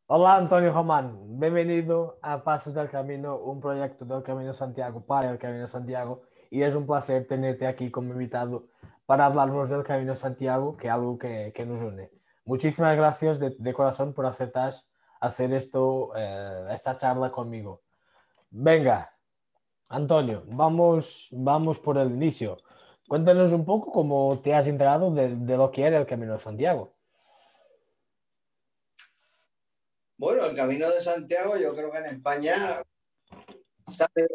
Olá, António Romano, bem-vindo a Passos del Camino, un proyecto del Camino de Santiago para el Camino de Santiago, y es un placer tenerte aquí como invitado para hablarnos del Camino de Santiago, que es algo que nos une. Muchísimas gracias de corazón por aceptar hacer esto, esta charla conmigo. Venga, Antonio, vamos por el inicio. Cuéntanos un poco cómo te has enterado de lo que era el Camino de Santiago. Bueno, el Camino de Santiago, yo creo que en España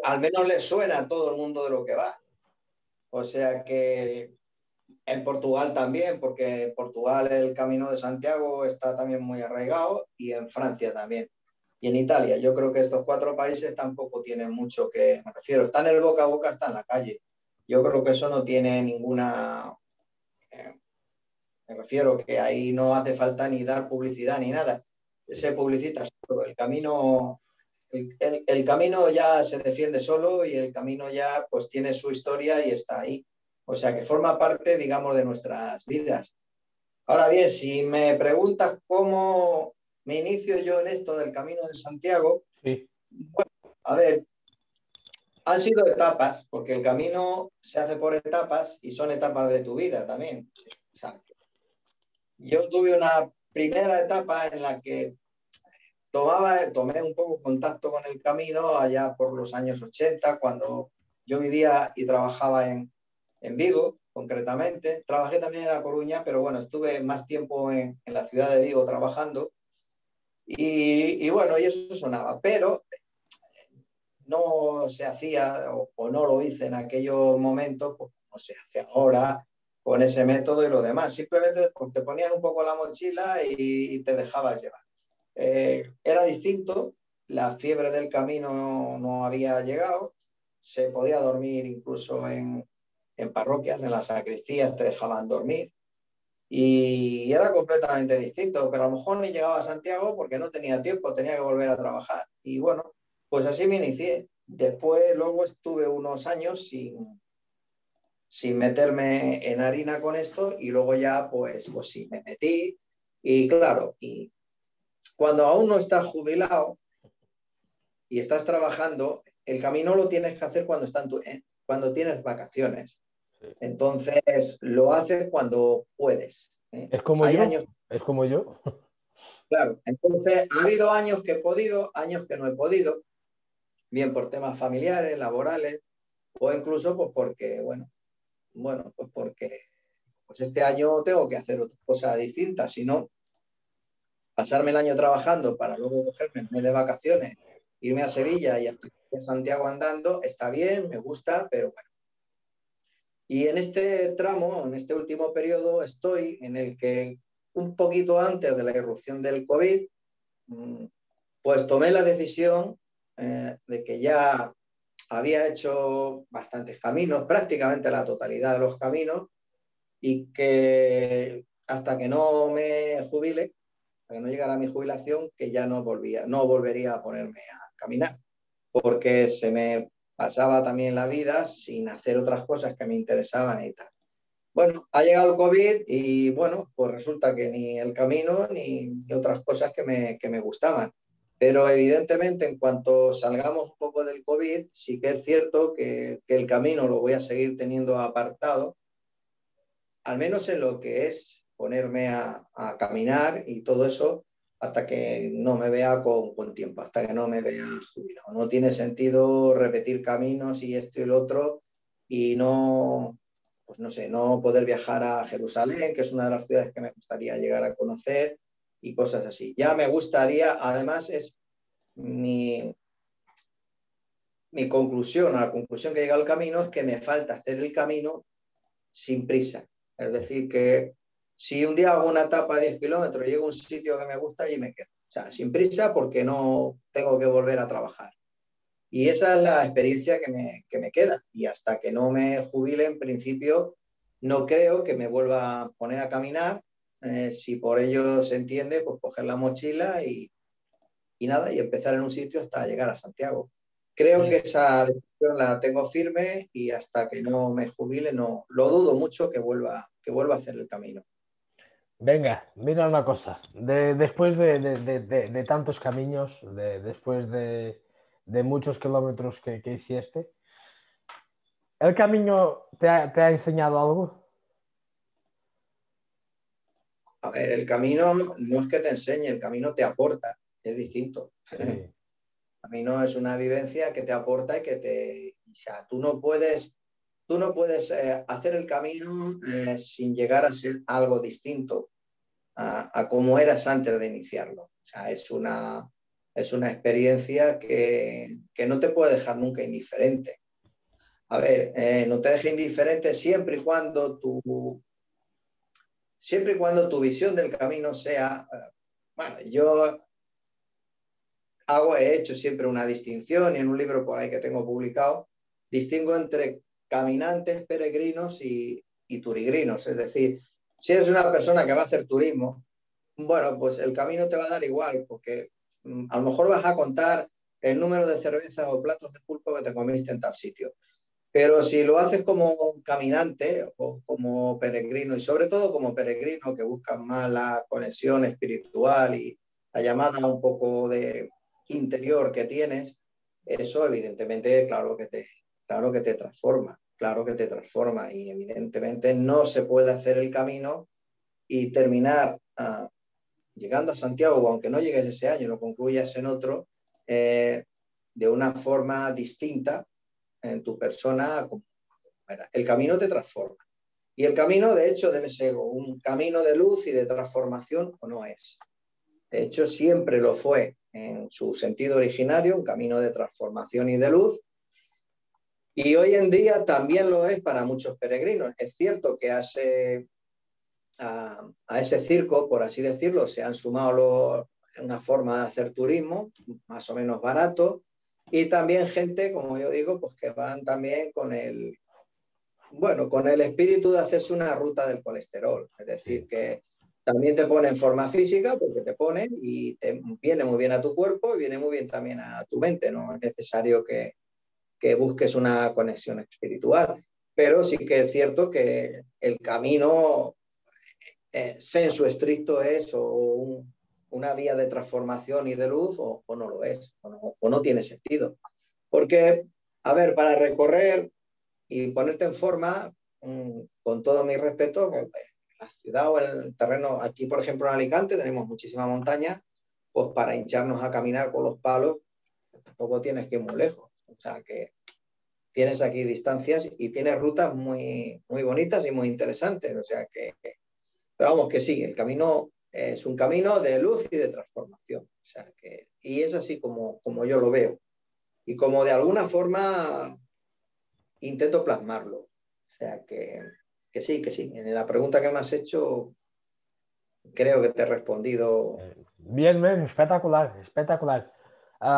al menos le suena a todo el mundo de lo que va. O sea que en Portugal también, porque en Portugal el Camino de Santiago está también muy arraigado y en Francia también. Y en Italia, yo creo que estos cuatro países tampoco tienen mucho que, me refiero, está en el boca a boca, está en la calle. Yo creo que eso no tiene ninguna, eh, me refiero que ahí no hace falta ni dar publicidad ni nada. Se publicita solo. El camino ya se defiende solo y el camino ya pues tiene su historia y está ahí. O sea que forma parte, digamos, de nuestras vidas. Ahora bien, si me preguntas cómo me inicio yo en esto del Camino de Santiago, Sí. a ver, han sido etapas, porque el camino se hace por etapas y son etapas de tu vida también. O sea, yo tuve una primera etapa en la que tomé un poco contacto con el camino allá por los años 80, cuando yo vivía y trabajaba en Vigo, concretamente. Trabajé también en La Coruña, pero bueno, estuve más tiempo en la ciudad de Vigo trabajando y bueno, y eso sonaba, pero no se hacía o no lo hice en aquellos momentos, pues no se hace ahora con ese método y lo demás. Simplemente pues, te ponías un poco la mochila y te dejabas llevar. Era distinto, la fiebre del camino no había llegado, se podía dormir incluso en parroquias, en las sacristías te dejaban dormir y era completamente distinto, pero a lo mejor ni llegaba a Santiago porque no tenía tiempo, tenía que volver a trabajar. Y bueno, pues así me inicié. Después, luego estuve unos años sin meterme en harina con esto y luego ya pues sí, me metí y claro, y cuando aún no estás jubilado y estás trabajando, el camino lo tienes que hacer cuando tienes vacaciones. Sí. Entonces, lo haces cuando puedes. Es como Hay yo, años, es como yo. claro. Entonces, ha habido años que he podido, años que no he podido, bien por temas familiares, laborales, o incluso pues porque, pues porque pues este año tengo que hacer otra cosa distinta, si no, pasarme el año trabajando para luego cogerme el mes de vacaciones, irme a Sevilla y a Santiago andando, está bien, me gusta, pero bueno. Y en este tramo, en este último periodo, estoy en el que un poquito antes de la irrupción del COVID, pues tomé la decisión de que ya había hecho bastantes caminos, prácticamente la totalidad de los caminos, y que hasta que no me jubile, hasta que no llegara mi jubilación, que ya no volvería a ponerme a caminar, porque se me pasaba también la vida sin hacer otras cosas que me interesaban y tal. Bueno, ha llegado el COVID y bueno, pues resulta que ni el camino ni otras cosas que me gustaban. Pero evidentemente en cuanto salgamos un poco del COVID, sí que es cierto que el camino lo voy a seguir teniendo apartado, al menos en lo que es ponerme a caminar y todo eso, hasta que no me vea con tiempo, hasta que no me vea jubilado. No tiene sentido repetir caminos y esto y el otro y no, pues no sé, no poder viajar a Jerusalén, que es una de las ciudades que me gustaría llegar a conocer y cosas así. Ya me gustaría, además es mi, mi conclusión, a la conclusión que llega al camino es que me falta hacer el camino sin prisa. Es decir, que si un día hago una etapa de 10 kilómetros y llego a un sitio que me gusta y me quedo. O sea, sin prisa porque no tengo que volver a trabajar. Y esa es la experiencia que me queda. Y hasta que no me jubile, en principio, no creo que me vuelva a poner a caminar. Si por ello se entiende, pues coger la mochila y nada, y empezar en un sitio hasta llegar a Santiago. Creo que Bien. esa decisión la tengo firme y hasta que no me jubile, no lo dudo mucho que vuelva a hacer el camino. Venga, mira una cosa. Después de tantos caminos, después de muchos kilómetros que hiciste, ¿el camino te ha enseñado algo? A ver, el camino no es que te enseñe, el camino te aporta, es distinto. Sí, El camino es una vivencia que te aporta y que te... O sea, tú no puedes hacer el camino sin llegar a ser algo distinto a como eras antes de iniciarlo. O sea, es una experiencia que no te puede dejar nunca indiferente. A ver, no te deja indiferente siempre y cuando tu visión del camino sea, bueno, yo he hecho siempre una distinción y en un libro por ahí que tengo publicado, distingo entre caminantes, peregrinos y turigrinos. Es decir, si eres una persona que va a hacer turismo, bueno, pues el camino te va a dar igual, porque a lo mejor vas a contar el número de cervezas o platos de pulpo que te comiste en tal sitio. Pero si lo haces como caminante o como peregrino, y sobre todo como peregrino que buscas más la conexión espiritual y la llamada un poco de interior que tienes, eso evidentemente, claro que te transforma, claro que te transforma. Y evidentemente no se puede hacer el camino y terminar llegando a Santiago, aunque no llegues ese año, lo concluyas en otro, de una forma distinta en tu persona. El camino te transforma. Y el camino, de hecho, debe ser un camino de luz y de transformación o no es. De hecho, siempre lo fue en su sentido originario, un camino de transformación y de luz. Y hoy en día también lo es para muchos peregrinos. Es cierto que a ese circo, por así decirlo, se han sumado una forma de hacer turismo más o menos barato y también gente, como yo digo, pues que van también con el espíritu de hacerse una ruta del colesterol. Es decir, sí. que también te pone en forma física porque te ponen y te viene muy bien a tu cuerpo y viene muy bien también a tu mente. No es necesario que busques una conexión espiritual, pero sí que es cierto que el camino sensu estricto es una vía de transformación y de luz o no lo es, o no tiene sentido. Porque, a ver, para recorrer y ponerte en forma, con todo mi respeto, en la ciudad o en el terreno, aquí por ejemplo en Alicante tenemos muchísima montaña, pues para hincharnos a caminar con los palos, tampoco tienes que ir muy lejos. O sea que tienes aquí distancias y tienes rutas muy, muy bonitas y muy interesantes. O sea que, pero vamos, que sí, el camino es un camino de luz y de transformación. O sea que, y es así como yo lo veo. Y como de alguna forma intento plasmarlo. O sea que sí, que sí. En la pregunta que me has hecho, creo que te he respondido. Bien, bien, espectacular, espectacular.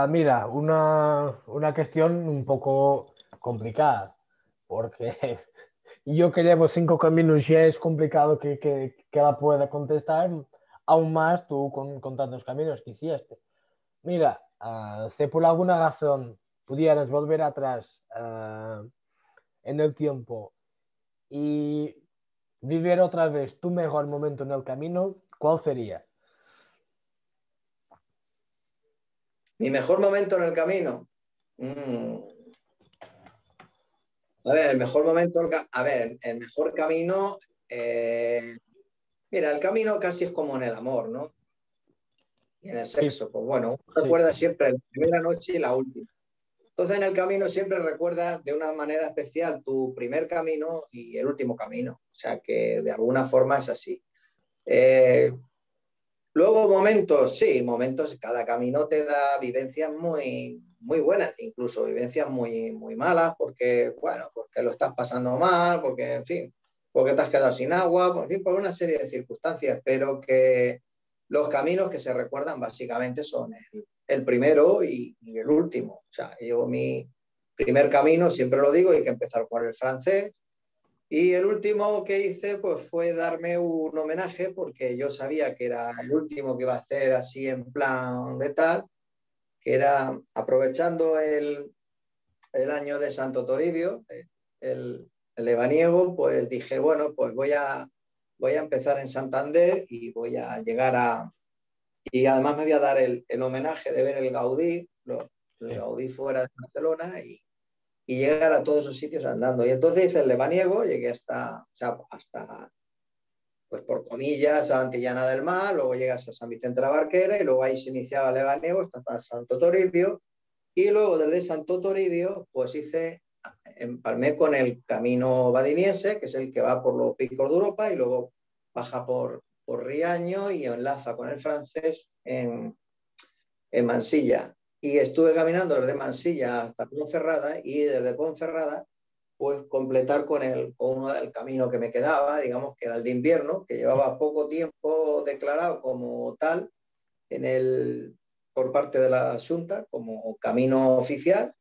Mira, una cuestión un poco complicada, porque yo que llevo 5 caminos ya es complicado que la pueda contestar, aún más tú con tantos caminos que hiciste. Mira, si por alguna razón pudieras volver atrás en el tiempo y vivir otra vez tu mejor momento en el camino, ¿cuál sería? Mi mejor momento en el camino. A ver, el mejor momento, a ver, el mejor camino, mira, el camino casi es como en el amor, ¿no? Y en el Sí, sexo, pues bueno, uno sí, recuerda siempre la primera noche y la última. Entonces en el camino siempre recuerdas de una manera especial tu primer camino y el último camino. O sea que de alguna forma es así. Eh, Luego momentos, sí, momentos, cada camino te da vivencias muy, muy buenas, incluso vivencias muy, muy malas, porque, bueno, porque lo estás pasando mal, porque, en fin, porque te has quedado sin agua, en fin, por una serie de circunstancias, pero que los caminos que se recuerdan básicamente son el primero y el último. O sea, yo mi primer camino, siempre lo digo, hay que empezar por el francés, y el último que hice pues, fue darme un homenaje porque yo sabía que era el último que iba a hacer así en plan de tal, que era aprovechando el año de Santo Toribio, el lebaniego, pues dije, bueno, pues voy a empezar en Santander y voy a llegar a... Y además me voy a dar el homenaje de ver el Gaudí, el Gaudí fuera de Barcelona y llegar a todos esos sitios andando. Y entonces hice el Lebaniego, llegué hasta, o sea, hasta pues por comillas, a Antillana del Mar, luego llegas a San Vicente de la Barquera y luego ahí se iniciaba el Lebaniego hasta Santo Toribio. Y luego desde Santo Toribio, pues empalmé con el camino badiniense, que es el que va por los picos de Europa y luego baja por Riaño y enlaza con el francés en Mansilla. Y estuve caminando desde Mansilla hasta Ponferrada y desde Ponferrada pues completar con uno del camino que me quedaba, digamos que era el de invierno, que llevaba poco tiempo declarado como tal por parte de la Junta, como camino oficial,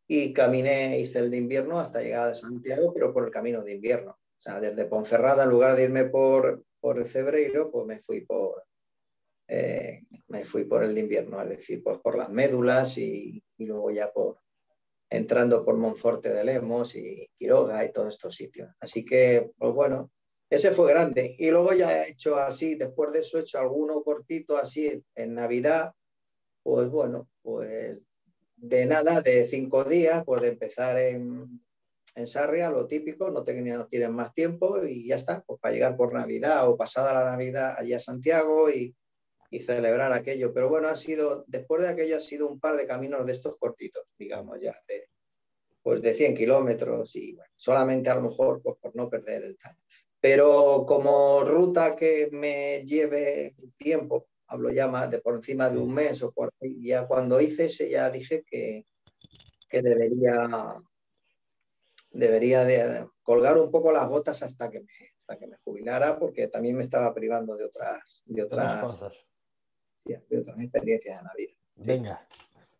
y hice el de invierno hasta llegar a Santiago, pero por el camino de invierno. O sea, desde Ponferrada, en lugar de irme por el Cebreiro, pues me fui por el de invierno, es decir, pues por las médulas y luego ya entrando por Monforte de Lemos y Quiroga y todos estos sitios. Así que, pues bueno, ese fue grande. Y luego ya he hecho así, después de eso he hecho alguno cortito así en Navidad, pues bueno, pues de nada, de 5 días, pues de empezar en Sarria, lo típico, no tienen más tiempo y ya está, pues para llegar por Navidad o pasada la Navidad allá a Santiago y celebrar aquello. Pero bueno, después de aquello ha sido un par de caminos de estos cortitos, digamos, ya, pues de 100 kilómetros y bueno, solamente a lo mejor pues por no perder el time. Pero como ruta que me lleve tiempo, hablo ya más de por encima de un mes o por ahí, ya cuando hice ese ya dije que debería de colgar un poco las botas hasta que me jubilara, porque también me estaba privando Otras cosas. de otras experiencias en la vida. Sí. Venga.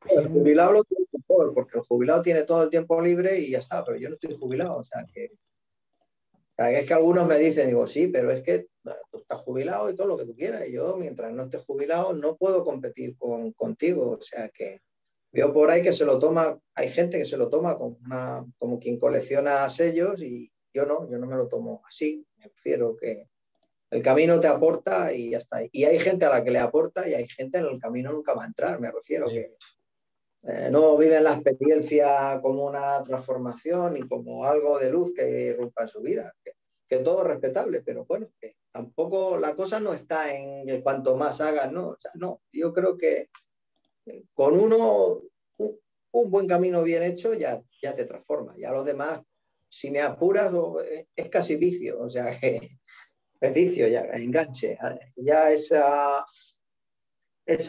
El jubilado lo tiene mejor, porque el jubilado tiene todo el tiempo libre y ya está, pero yo no estoy jubilado, o sea que es que algunos me dicen, digo, sí, pero es que tú estás jubilado y todo lo que tú quieras, y yo mientras no esté jubilado no puedo competir contigo, o sea que veo por ahí que hay gente que se lo toma como quien colecciona sellos y yo no me lo tomo así, me refiero que el camino te aporta y ya está. Y hay gente a la que le aporta y hay gente en el camino nunca va a entrar, me refiero que no viven la experiencia como una transformación y como algo de luz que irrumpa en su vida, que todo es respetable, pero bueno, que tampoco la cosa no está en que cuanto más hagas, no, o sea, no, yo creo que con un buen camino bien hecho ya te transforma, ya los demás, si me apuras, es casi vicio, o sea, que es vicio ya, enganche, ya esa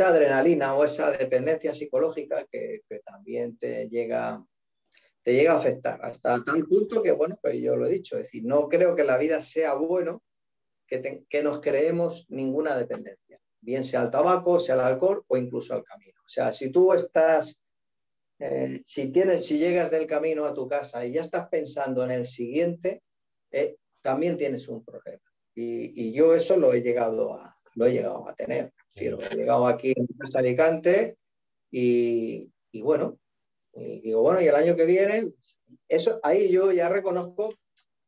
adrenalina o esa dependencia psicológica que también te llega a afectar, hasta tal punto que, bueno, pues yo lo he dicho, es decir, no creo que la vida sea bueno que nos creemos ninguna dependencia, bien sea al tabaco, sea al alcohol o incluso al camino. O sea, si tú si llegas del camino a tu casa y ya estás pensando en el siguiente, también tienes un problema. Y yo eso lo he llegado a tener. He llegado aquí en casa Alicante y bueno, y digo, bueno, y el año que viene, eso ahí yo ya reconozco,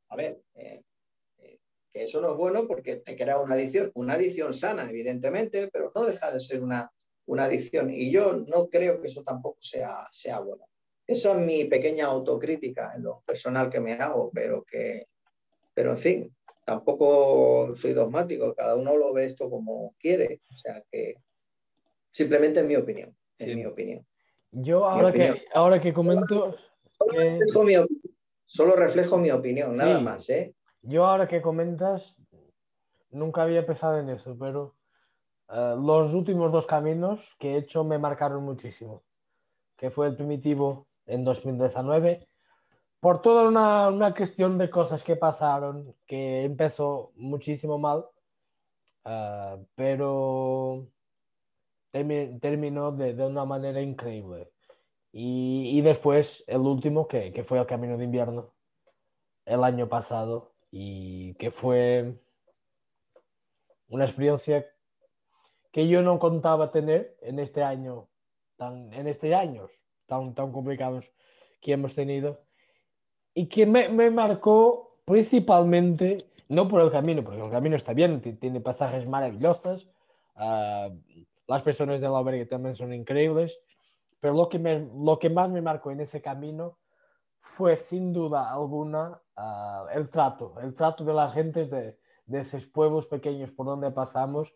a ver, que eso no es bueno porque te crea una adicción sana, evidentemente, pero no deja de ser una adicción. Y yo no creo que eso tampoco sea bueno. Esa es mi pequeña autocrítica en lo personal que me hago, pero en fin, tampoco soy dogmático, cada uno lo ve esto como quiere. O sea que simplemente es mi opinión, es mi opinión. Yo Mi opinión. ahora que comento que Solo reflejo mi opinión, nada más, ¿eh? Yo ahora que comentas, nunca había pensado en eso, pero los últimos dos caminos que he hecho me marcaron muchísimo, que fue el primitivo en 2019, por toda una cuestión de cosas que pasaron, que empezó muchísimo mal, pero terminó de una manera increíble. Y después el último, que fue el Camino de Invierno, el año pasado, y que fue una experiencia que yo no contaba tener en este año, en estos años tan complicados que hemos tenido, y que me marcó principalmente, no por el camino, porque el camino está bien, tiene pasajes maravillosos, uh, las personas del albergue también son increíbles, pero lo que más me marcó en ese camino fue sin duda alguna el trato de las gentes de esos pueblos pequeños por donde pasamos,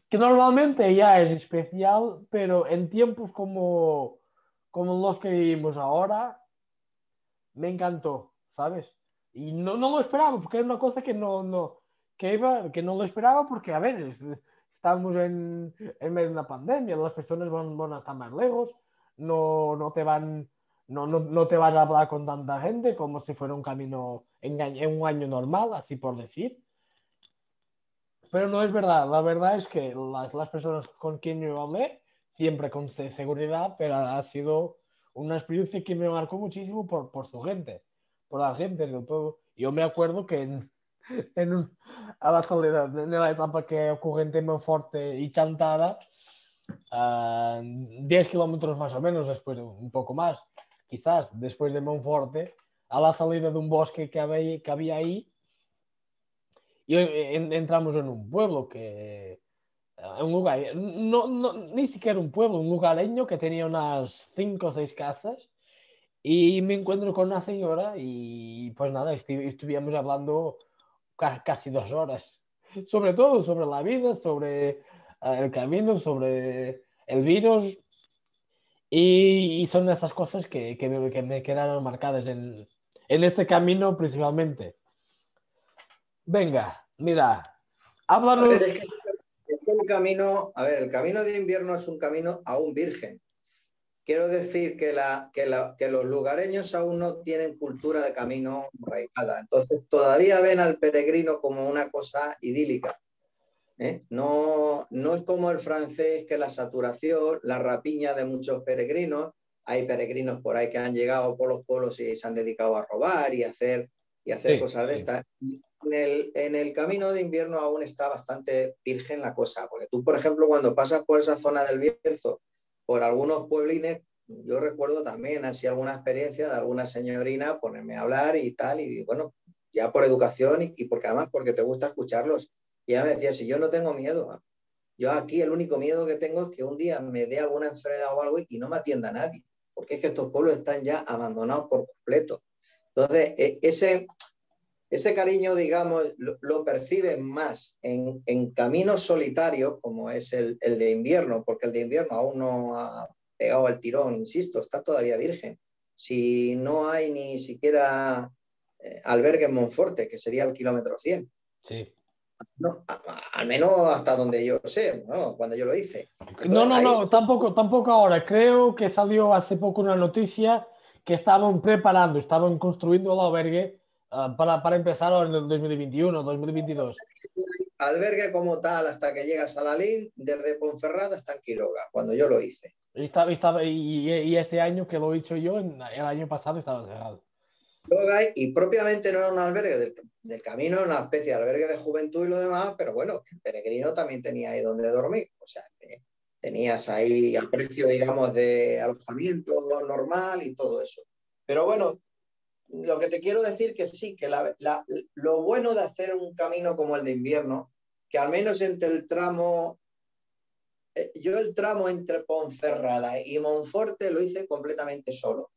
que normalmente ya es especial, pero en tiempos como los que vivimos ahora, me encantó, ¿sabes? Y no lo esperaba, porque era una cosa que no lo esperaba, porque, a ver, estamos en medio de una pandemia, las personas van a estar más lejos, no te van, no te vas a hablar con tanta gente como si fuera un camino en un año normal, así por decir. Pero no es verdad, la verdad es que las personas con quien yo hablé, siempre con seguridad, pero ha sido una experiencia que me marcó muchísimo por su gente, por la gente del pueblo. Yo me acuerdo que a la salida, en la etapa que ocurre entre Monforte y Chantada, 10 kilómetros más o menos, después un poco más, quizás después de Monforte, a la salida de un bosque que había ahí, y entramos en un pueblo un lugar, ni siquiera un pueblo, un lugareño que tenía unas 5 o 6 casas y me encuentro con una señora y pues nada, estuvimos hablando casi 2 horas, sobre todo, sobre la vida, sobre el camino, sobre el virus y son esas cosas que me quedaron marcadas en este camino principalmente. Venga, mira, A ver, háblanos. es que el camino, a ver, el camino de invierno es un camino aún virgen. Quiero decir que los lugareños aún no tienen cultura de camino arraigada. Entonces, todavía ven al peregrino como una cosa idílica. ¿Eh? No es como el francés, que la saturación, la rapiña de muchos peregrinos. Hay peregrinos por ahí que han llegado por los pueblos y se han dedicado a robar y hacer Sí, cosas de sí. estas. En el camino de invierno aún está bastante virgen la cosa, porque tú, por ejemplo, cuando pasas por esa zona del Bierzo, por algunos pueblines, yo recuerdo también así alguna experiencia de alguna señorina ponerme a hablar y tal, y bueno, ya por educación y porque además porque te gusta escucharlos. Y ella me decía, si yo no tengo miedo, yo aquí el único miedo que tengo es que un día me dé alguna enfermedad o algo y no me atienda nadie, porque es que estos pueblos están ya abandonados por completo. Entonces, ese cariño, digamos, lo percibes más en caminos solitarios, como es el de invierno, porque el de invierno aún no ha pegado el tirón, insisto, está todavía virgen. Si no hay ni siquiera albergue en Monforte, que sería el kilómetro 100. Sí. No, al menos hasta donde yo sé, ¿no? Cuando yo lo hice. No, Entonces, no, ahí no, sí, tampoco ahora. Creo que salió hace poco una noticia que estaban construyendo el albergue para empezar ahora en el 2021, 2022. albergue como tal hasta que llegas a la LIN, desde Ponferrada hasta en Quiroga, cuando yo lo hice. Y este año que lo he hecho yo, el año pasado estaba cerrado. Y propiamente no era un albergue del camino, era una especie de albergue de juventud y lo demás, pero bueno, el peregrino también tenía ahí donde dormir, o sea, que tenías ahí el precio, digamos, de alojamiento normal y todo eso. Pero bueno, lo que te quiero decir que sí, que lo bueno de hacer un camino como el de invierno, que al menos entre el tramo, yo el tramo entre Ponferrada y Monforte lo hice completamente solo,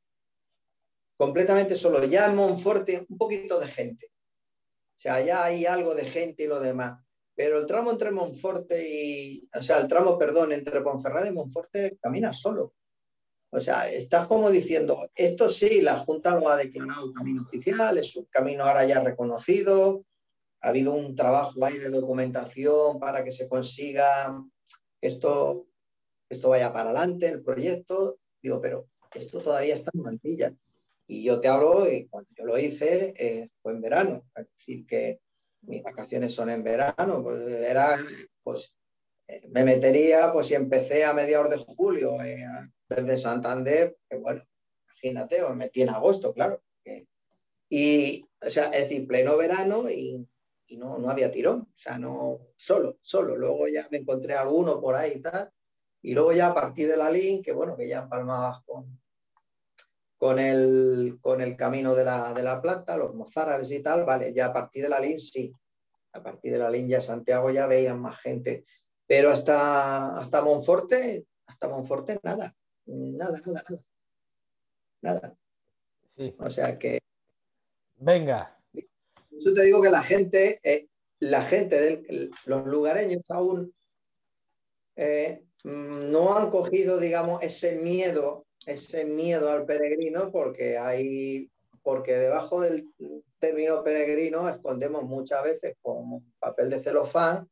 ya en Monforte un poquito de gente, o sea, ya hay algo de gente y lo demás, pero el tramo entre Monforte o sea, el tramo, perdón, entre Ponferrada y Monforte caminas solo. O sea, estás como diciendo, esto sí, la Junta lo ha declarado camino oficial, es un camino ahora ya reconocido, ha habido un trabajo ahí de documentación para que se consiga que esto vaya para adelante, el proyecto. Digo, pero esto todavía está en mantilla. Y yo te hablo, y cuando yo lo hice, fue en verano, es decir, que mis vacaciones son en verano, pues me metería, pues si empecé a mediados de julio desde Santander, que bueno, imagínate, me metí en agosto, claro. Y, o sea, es decir, pleno verano y no había tirón, o sea, no, solo. Luego ya me encontré alguno por ahí y tal, y luego ya a partir de la link, que bueno, que ya empalmabas con el Camino de la Plata, los mozárabes y tal, vale, ya a partir de la LIN sí, a partir de la LIN ya Santiago ya veían más gente, pero hasta Monforte nada, nada, nada, nada, nada. Sí. O sea que, Venga. eso te digo que la gente los lugareños aún no han cogido, digamos, ese miedo al peregrino, porque debajo del término peregrino escondemos muchas veces con papel de celofán,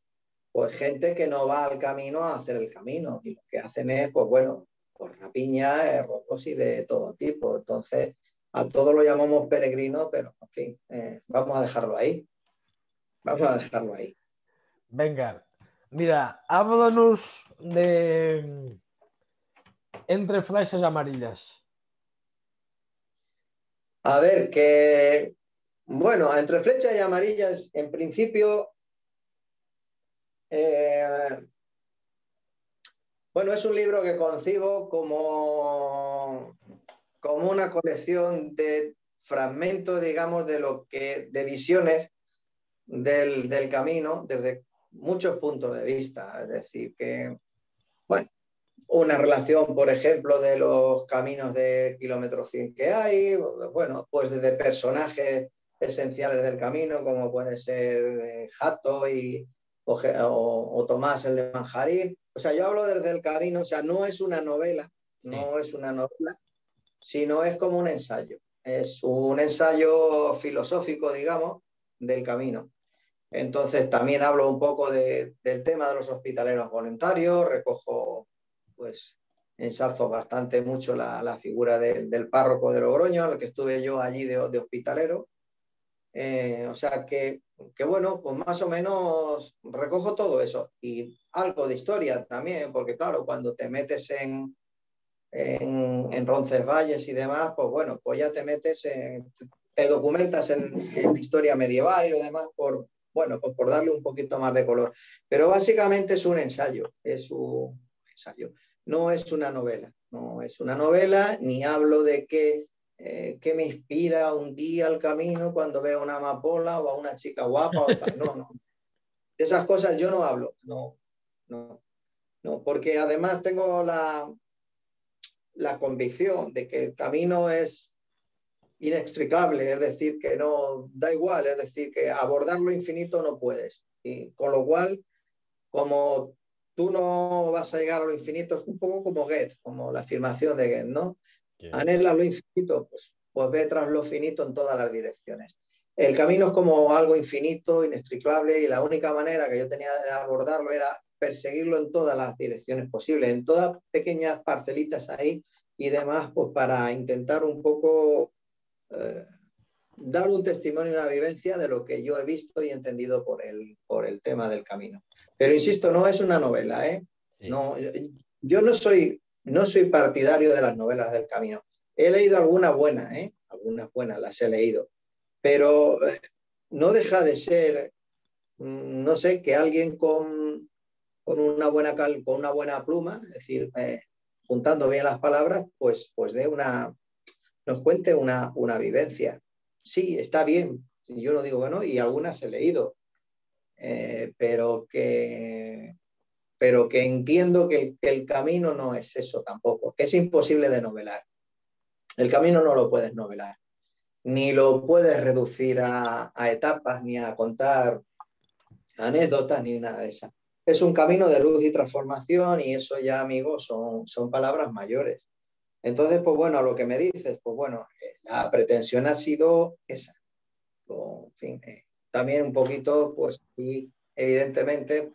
pues gente que no va al camino a hacer el camino, y lo que hacen es, pues bueno, pues rapiña, robos y de todo tipo. Entonces, a todos lo llamamos peregrinos, pero en fin, vamos a dejarlo ahí, vamos a dejarlo ahí. Venga. Mira, háblanos de Entre flechas amarillas. A ver, bueno, entre flechas y amarillas, en principio, eh, bueno, es un libro que concibo como una colección de fragmentos, digamos, de visiones del camino desde muchos puntos de vista. Es decir, que, bueno, una relación, por ejemplo, de los caminos de kilómetro 100 que hay, bueno, pues desde personajes esenciales del camino, como puede ser Jato o Tomás el de Manjarín. O sea, yo hablo desde el camino, o sea, no es una novela, Sí. no es una novela, sino es como un ensayo. Es un ensayo filosófico, digamos, del camino. Entonces también hablo un poco del tema de los hospitaleros voluntarios, recojo, pues, ensalzo bastante mucho la figura del párroco de Logroño, al que estuve yo allí de hospitalero. O sea que, bueno, pues más o menos recojo todo eso y algo de historia también, porque claro, cuando te metes en Roncesvalles y demás, pues bueno, pues ya te documentas en historia medieval y lo demás bueno, pues por darle un poquito más de color. Pero básicamente es un ensayo, no es una novela, no es una novela, ni hablo de que me inspira un día al camino cuando veo una amapola o a una chica guapa o tal, no, no. De esas cosas yo no hablo, no, no, no, porque además tengo la convicción de que el camino es inextricable, es decir, que no da igual, es decir, que abordar lo infinito no puedes. Y con lo cual, como tú no vas a llegar a lo infinito, es un poco como Goethe, como la afirmación de Goethe, ¿no? Sí. Anhela lo infinito, pues ve tras lo finito en todas las direcciones. El camino es como algo infinito, inextricable, y la única manera que yo tenía de abordarlo era perseguirlo en todas las direcciones posibles, en todas pequeñas parcelitas ahí y demás, pues para intentar un poco eh, dar un testimonio y una vivencia de lo que yo he visto y entendido por el tema del camino. Pero insisto, no es una novela, ¿eh? Sí. No, yo no soy partidario de las novelas del camino. He leído algunas buenas, ¿eh? Algunas buenas las he leído, pero no deja de ser, no sé, que alguien con una buena pluma, es decir, juntando bien las palabras, pues nos cuente una vivencia. Sí, está bien, yo no digo que no, y algunas he leído, eh, pero que, pero que entiendo que el camino no es eso tampoco, que es imposible de novelar. El camino no lo puedes novelar, ni lo puedes reducir a etapas, ni a contar anécdotas, ni nada de eso. Es un camino de luz y transformación y eso ya, amigos, son palabras mayores. Entonces, pues bueno, a lo que me dices, pues bueno, la pretensión ha sido esa. En fin, también un poquito, pues y evidentemente,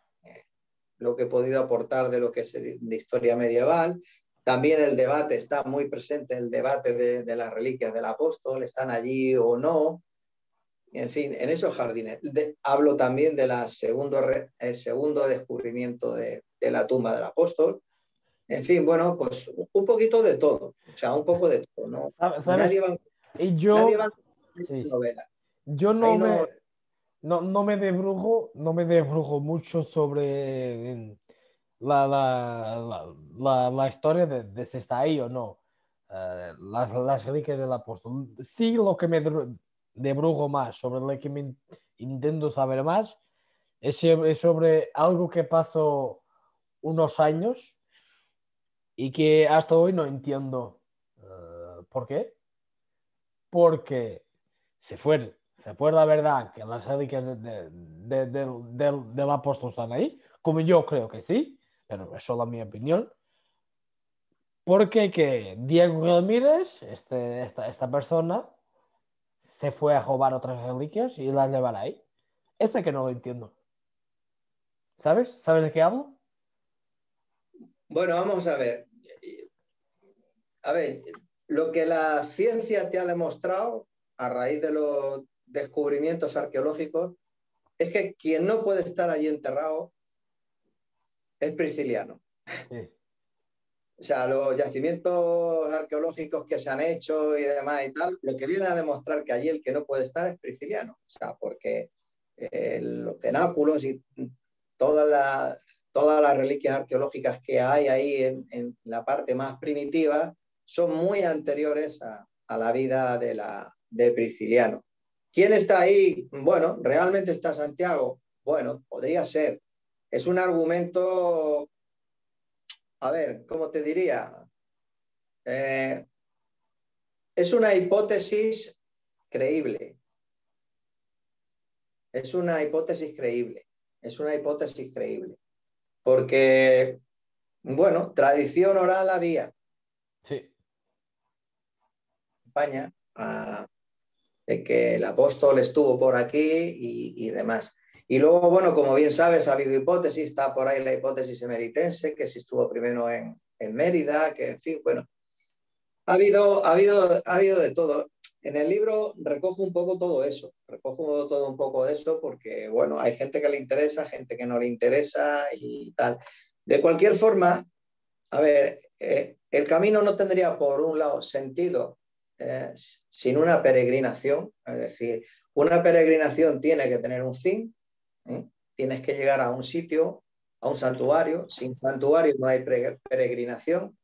lo que he podido aportar de lo que es de historia medieval. También el debate, está muy presente el debate de las reliquias del apóstol, están allí o no. En fin, en esos jardines. Hablo también del segundo descubrimiento de la tumba del apóstol. En fin, bueno, pues un poquito de todo, o sea, un poco de todo, ¿no? ¿Sabes? Y Nadie va a sí, novela. yo Ahí no, no me debrujo mucho sobre la historia de si está ahí o no. las reliquias del apóstol. Sí, lo que me debrujo más, sobre lo que me intento saber más, es sobre algo que pasó unos años y que hasta hoy no entiendo por qué. Porque se fue la verdad que las reliquias del apóstol están ahí, como yo creo que sí, pero es solo mi opinión. Porque que Diego Ramírez, esta persona, se fue a robar otras reliquias y las llevará ahí. Eso es que no lo entiendo. ¿Sabes? ¿Sabes de qué hablo? Bueno, vamos a ver. A ver, lo que la ciencia te ha demostrado a raíz de los descubrimientos arqueológicos es que quien no puede estar allí enterrado es Prisciliano. Sí. O sea, los yacimientos arqueológicos que se han hecho y demás y tal, lo que viene a demostrar que allí el que no puede estar es Prisciliano. O sea, porque los cenáculos y todas las reliquias arqueológicas que hay ahí en la parte más primitiva son muy anteriores a la vida de Prisciliano. ¿Quién está ahí? Bueno, ¿realmente está Santiago? Bueno, podría ser. Es un argumento, a ver, ¿cómo te diría? Eh, es una hipótesis creíble. Es una hipótesis creíble. Es una hipótesis creíble. Porque, bueno, tradición oral había Sí. en España de que el apóstol estuvo por aquí y demás. Y luego, bueno, como bien sabes, ha habido hipótesis, está por ahí la hipótesis emeritense, que si estuvo primero en Mérida, que en fin, bueno, ha habido de todo. En el libro recojo un poco todo eso, recojo todo un poco de eso porque, bueno, hay gente que le interesa, gente que no le interesa y tal. De cualquier forma, a ver, el camino no tendría, por un lado, sentido sin una peregrinación, es decir, una peregrinación tiene que tener un fin, ¿eh? Tienes que llegar a un sitio, a un santuario, sin santuario no hay peregrinación,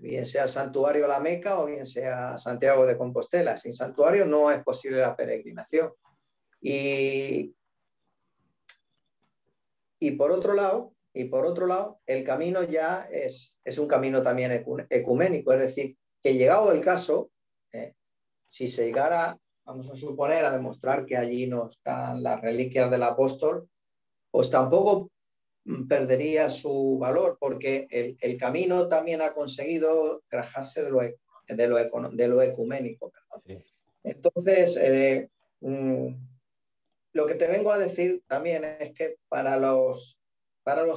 bien sea el santuario La Meca o bien sea Santiago de Compostela. Sin santuario no es posible la peregrinación. Y, y por otro lado, el camino ya es un camino también ecuménico, es decir, que llegado el caso, si se llegara, vamos a suponer, a demostrar que allí no están las reliquias del apóstol, pues tampoco perdería su valor, porque el camino también ha conseguido grajarse de lo ecuménico. Perdón. Sí. Entonces, lo que te vengo a decir también es que para los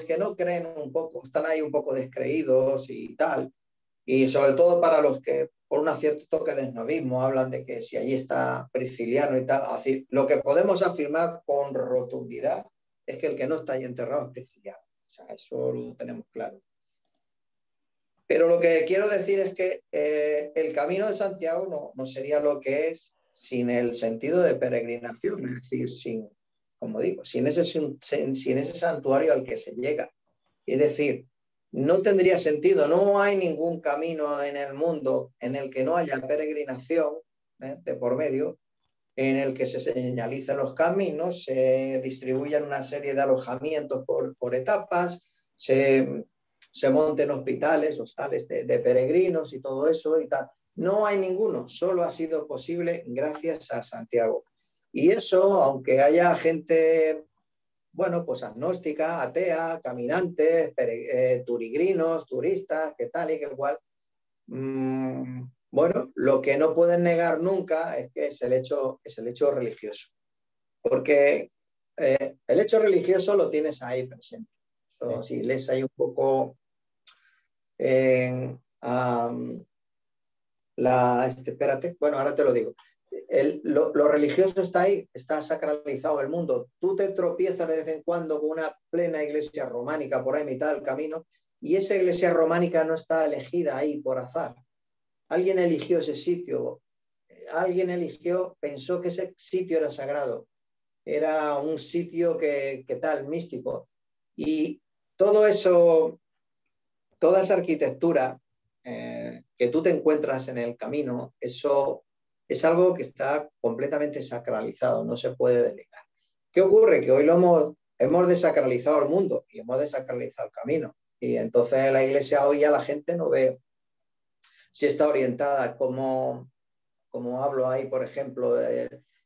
que no creen un poco, están ahí un poco descreídos y tal, y sobre todo para los que por un cierto toque de esnovismo hablan de que si allí está Prisciliano y tal, así, lo que podemos afirmar con rotundidad es que el que no está ahí enterrado es Prisciliano. O sea, eso lo tenemos claro. Pero lo que quiero decir es que el camino de Santiago no sería lo que es sin el sentido de peregrinación, es decir, como digo, sin ese santuario al que se llega. Es decir, no tendría sentido, no hay ningún camino en el mundo en el que no haya peregrinación de por medio, en el que se señalicen los caminos, se distribuyan una serie de alojamientos por etapas, se monten hospitales, hostales de peregrinos y todo eso y tal. No hay ninguno, solo ha sido posible gracias a Santiago. Y eso, aunque haya gente, bueno, pues agnóstica, atea, caminantes, turigrinos, turistas, que tal y que cual, bueno, lo que no pueden negar nunca es que es el hecho religioso, porque el hecho religioso lo tienes ahí presente. Sí. Si lees ahí un poco espérate, bueno, ahora te lo digo. Lo religioso está ahí, está sacralizado el mundo. Tú te tropiezas de vez en cuando con una plena iglesia románica por ahí mitad del camino y esa iglesia románica no está elegida ahí por azar. Alguien eligió ese sitio, pensó que ese sitio era sagrado, era un sitio que tal, místico. Y todo eso, toda esa arquitectura que tú te encuentras en el camino, eso es algo que está completamente sacralizado, no se puede delegar. ¿Qué ocurre? Que hoy hemos desacralizado el mundo y hemos desacralizado el camino. Y entonces la iglesia hoy ya la gente no ve si está orientada como hablo ahí, por ejemplo,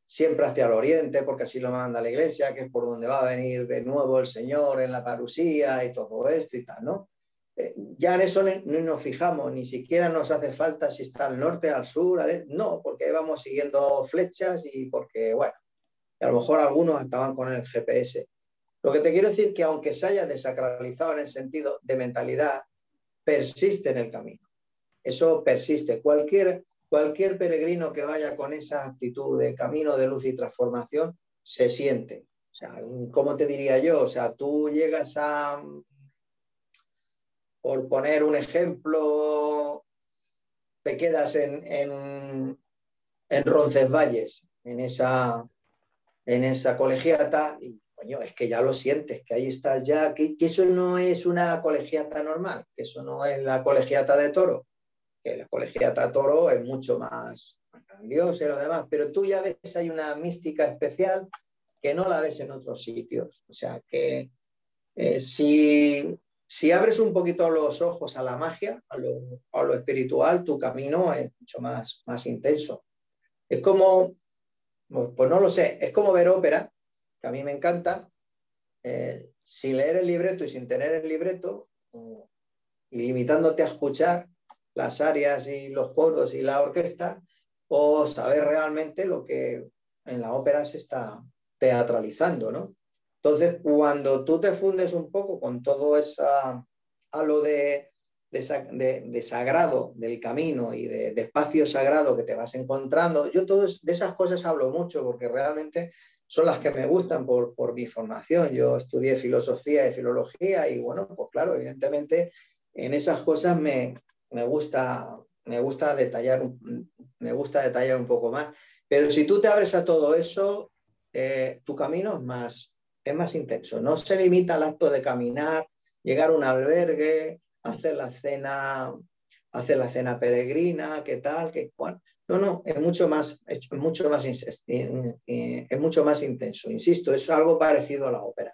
siempre hacia el oriente, porque así lo manda la iglesia, que es por donde va a venir de nuevo el Señor en la parusía y todo esto y tal, ¿no? Ya en eso no nos fijamos, ni siquiera nos hace falta si está al norte, al sur, no, porque vamos siguiendo flechas y porque, bueno, a lo mejor algunos estaban con el GPS. Lo que te quiero decir es que aunque se haya desacralizado en el sentido de mentalidad, persiste en el camino. Eso persiste. Cualquier peregrino que vaya con esa actitud de camino de luz y transformación se siente. O sea, ¿cómo te diría yo? O sea, tú llegas a, por poner un ejemplo, te quedas en Roncesvalles, en esa colegiata, y coño, es que ya lo sientes, que ahí estás ya, que eso no es una colegiata normal, que eso no es la colegiata de Toro, que la colegiata Toro es mucho más grandiosa y lo demás, pero tú ya ves, hay una mística especial que no la ves en otros sitios. O sea que si abres un poquito los ojos a la magia, a lo espiritual, tu camino es mucho más intenso. Es como, pues no lo sé, es como ver ópera, que a mí me encanta, sin leer el libreto y sin tener el libreto, y limitándote a escuchar las arias y los coros y la orquesta, o saber realmente lo que en la ópera se está teatralizando, ¿no? Entonces, cuando tú te fundes un poco con todo esa halo de sagrado del camino y de espacio sagrado que te vas encontrando, yo de esas cosas hablo mucho porque realmente son las que me gustan por mi formación. Yo estudié filosofía y filología y bueno, pues claro, evidentemente en esas cosas me gusta detallar un poco más. Pero si tú te abres a todo eso, tu camino es más intenso. No se limita al acto de caminar, llegar a un albergue, hacer la cena peregrina, qué tal, qué cual. No, no, es mucho más intenso. Insisto, es algo parecido a la ópera.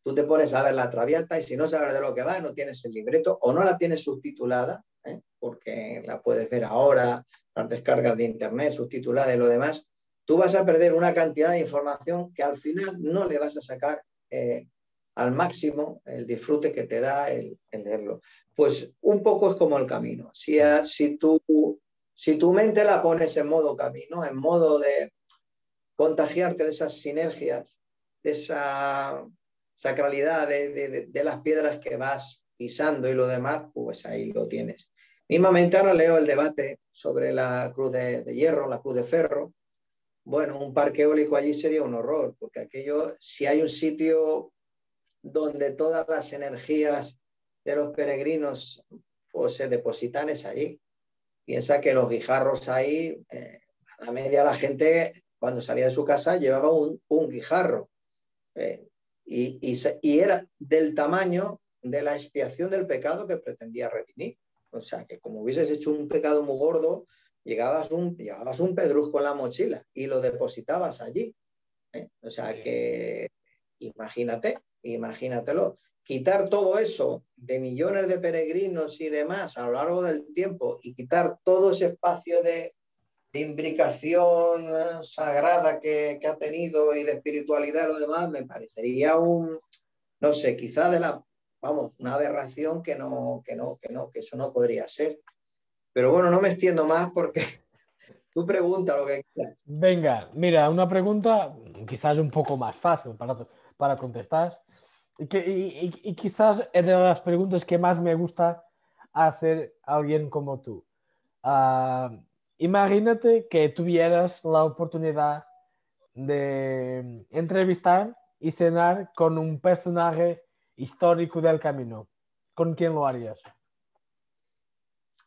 Tú te pones a ver la Traviata y si no sabes de lo que va, no tienes el libreto o no la tienes subtitulada, porque la puedes ver ahora, las descargas de internet subtitulada y lo demás, tú vas a perder una cantidad de información que al final no le vas a sacar al máximo el disfrute que te da el leerlo. Pues un poco es como el camino. Si tu mente la pones en modo camino, en modo de contagiarte de esas sinergias, de esa sacralidad de las piedras que vas pisando y lo demás, pues ahí lo tienes. Mismamente ahora leo el debate sobre la cruz de hierro, la cruz de ferro. Bueno, un parque eólico allí sería un horror, porque aquello, si hay un sitio donde todas las energías de los peregrinos pues, se depositan, es ahí. Piensa que los guijarros ahí, a la media la gente cuando salía de su casa llevaba un guijarro y era del tamaño de la expiación del pecado que pretendía redimir. O sea, que como hubieses hecho un pecado muy gordo, llevabas un pedrusco en la mochila y lo depositabas allí. O sea, que imagínatelo. Quitar todo eso de millones de peregrinos y demás a lo largo del tiempo y quitar todo ese espacio de imbricación sagrada que ha tenido y de espiritualidad y lo demás, me parecería no sé, quizá una aberración que eso no podría ser. Pero bueno, no me extiendo más porque tú pregunta lo que quieras. Venga, mira, una pregunta quizás un poco más fácil para contestar y quizás es de las preguntas que más me gusta hacer a alguien como tú. Ah, imagínate que tuvieras la oportunidad de entrevistar y cenar con un personaje histórico del camino. ¿Con quién lo harías?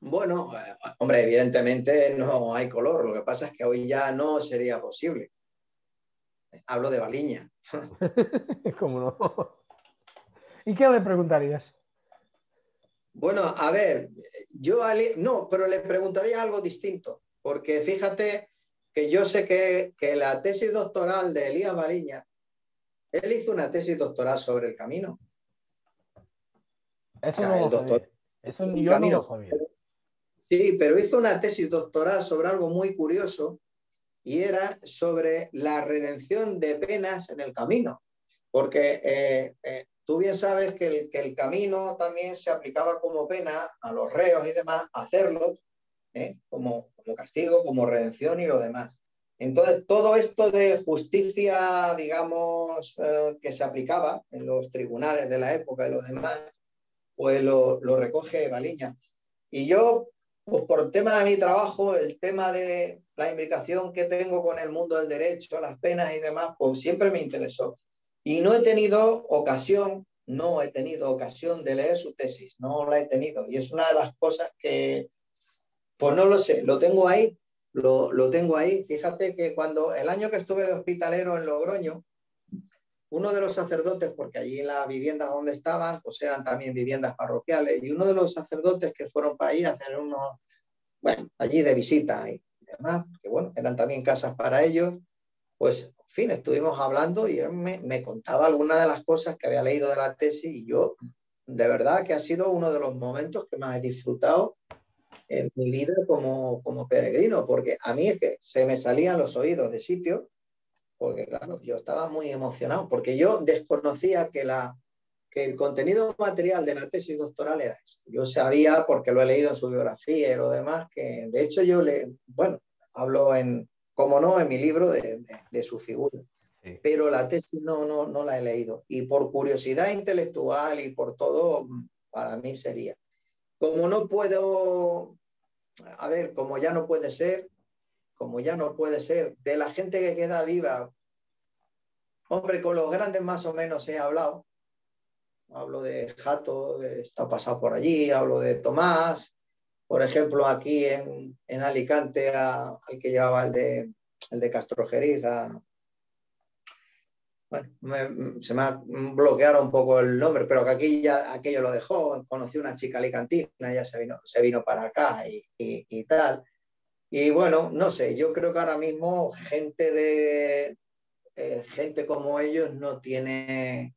Bueno, hombre, evidentemente no hay color. Lo que pasa es que hoy ya no sería posible. Hablo de Baliña. ¿Cómo no? ¿Y qué le preguntarías? Bueno, a ver, no, pero le preguntaría algo distinto, porque fíjate que yo sé que la tesis doctoral de Elías Baliña, él hizo una tesis doctoral sobre el camino. O Eso sea, no lo el doctor sabía. Eso el yo no lo camino. sabía. Sí, pero hizo una tesis doctoral sobre algo muy curioso y era sobre la redención de penas en el camino. Porque tú bien sabes que el camino también se aplicaba como pena a los reos y demás, hacerlos como castigo, como redención y lo demás. Entonces, todo esto de justicia, digamos, que se aplicaba en los tribunales de la época y lo demás, pues lo recoge Baliña. Y yo, pues por tema de mi trabajo, el tema de la implicación que tengo con el mundo del derecho, las penas y demás, pues siempre me interesó. Y no he tenido ocasión de leer su tesis, no la he tenido. Y es una de las cosas que, pues no lo sé, lo tengo ahí. Fíjate que cuando el año que estuve de hospitalero en Logroño, uno de los sacerdotes, porque allí en las viviendas donde estaban, pues eran también viviendas parroquiales, y uno de los sacerdotes que fueron para allí a hacer unos, bueno, allí de visita y demás, que bueno, eran también casas para ellos, pues, en fin, estuvimos hablando y él me contaba algunas de las cosas que había leído de la tesis y yo, de verdad que ha sido uno de los momentos que más he disfrutado en mi vida como peregrino, porque a mí es que se me salían los oídos de sitio porque claro, yo estaba muy emocionado, porque yo desconocía que el contenido material de la tesis doctoral era esto. Yo sabía, porque lo he leído en su biografía y lo demás, que de hecho bueno, hablo como no, en mi libro de su figura, Sí. pero la tesis no la he leído. Y por curiosidad intelectual y por todo, para mí sería. Como no puedo, a ver, como ya no puede ser, de la gente que queda viva. Hombre, con los grandes más o menos he hablado. Hablo de Jato, está pasado por allí, hablo de Tomás. Por ejemplo, aquí en Alicante, al que llevaba el de Castrojeriz, bueno, se me ha bloqueado un poco el nombre, pero que aquí ya aquello lo dejó. Conocí una chica alicantina, ya se vino para acá y tal. Y bueno, no sé, yo creo que ahora mismo gente como ellos no tiene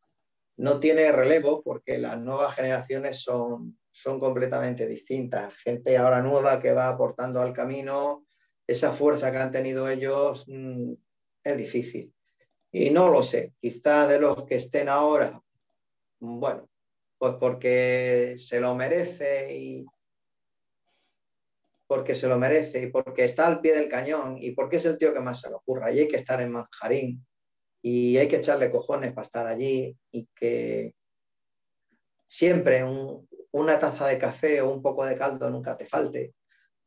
relevo porque las nuevas generaciones son completamente distintas. Gente ahora nueva que va aportando al camino, esa fuerza que han tenido ellos es difícil. Y no lo sé, quizá de los que estén ahora, bueno, pues porque se lo merece y porque está al pie del cañón y porque es el tío que más se le ocurra y hay que estar en Manjarín y hay que echarle cojones para estar allí y que siempre una taza de café o un poco de caldo nunca te falte,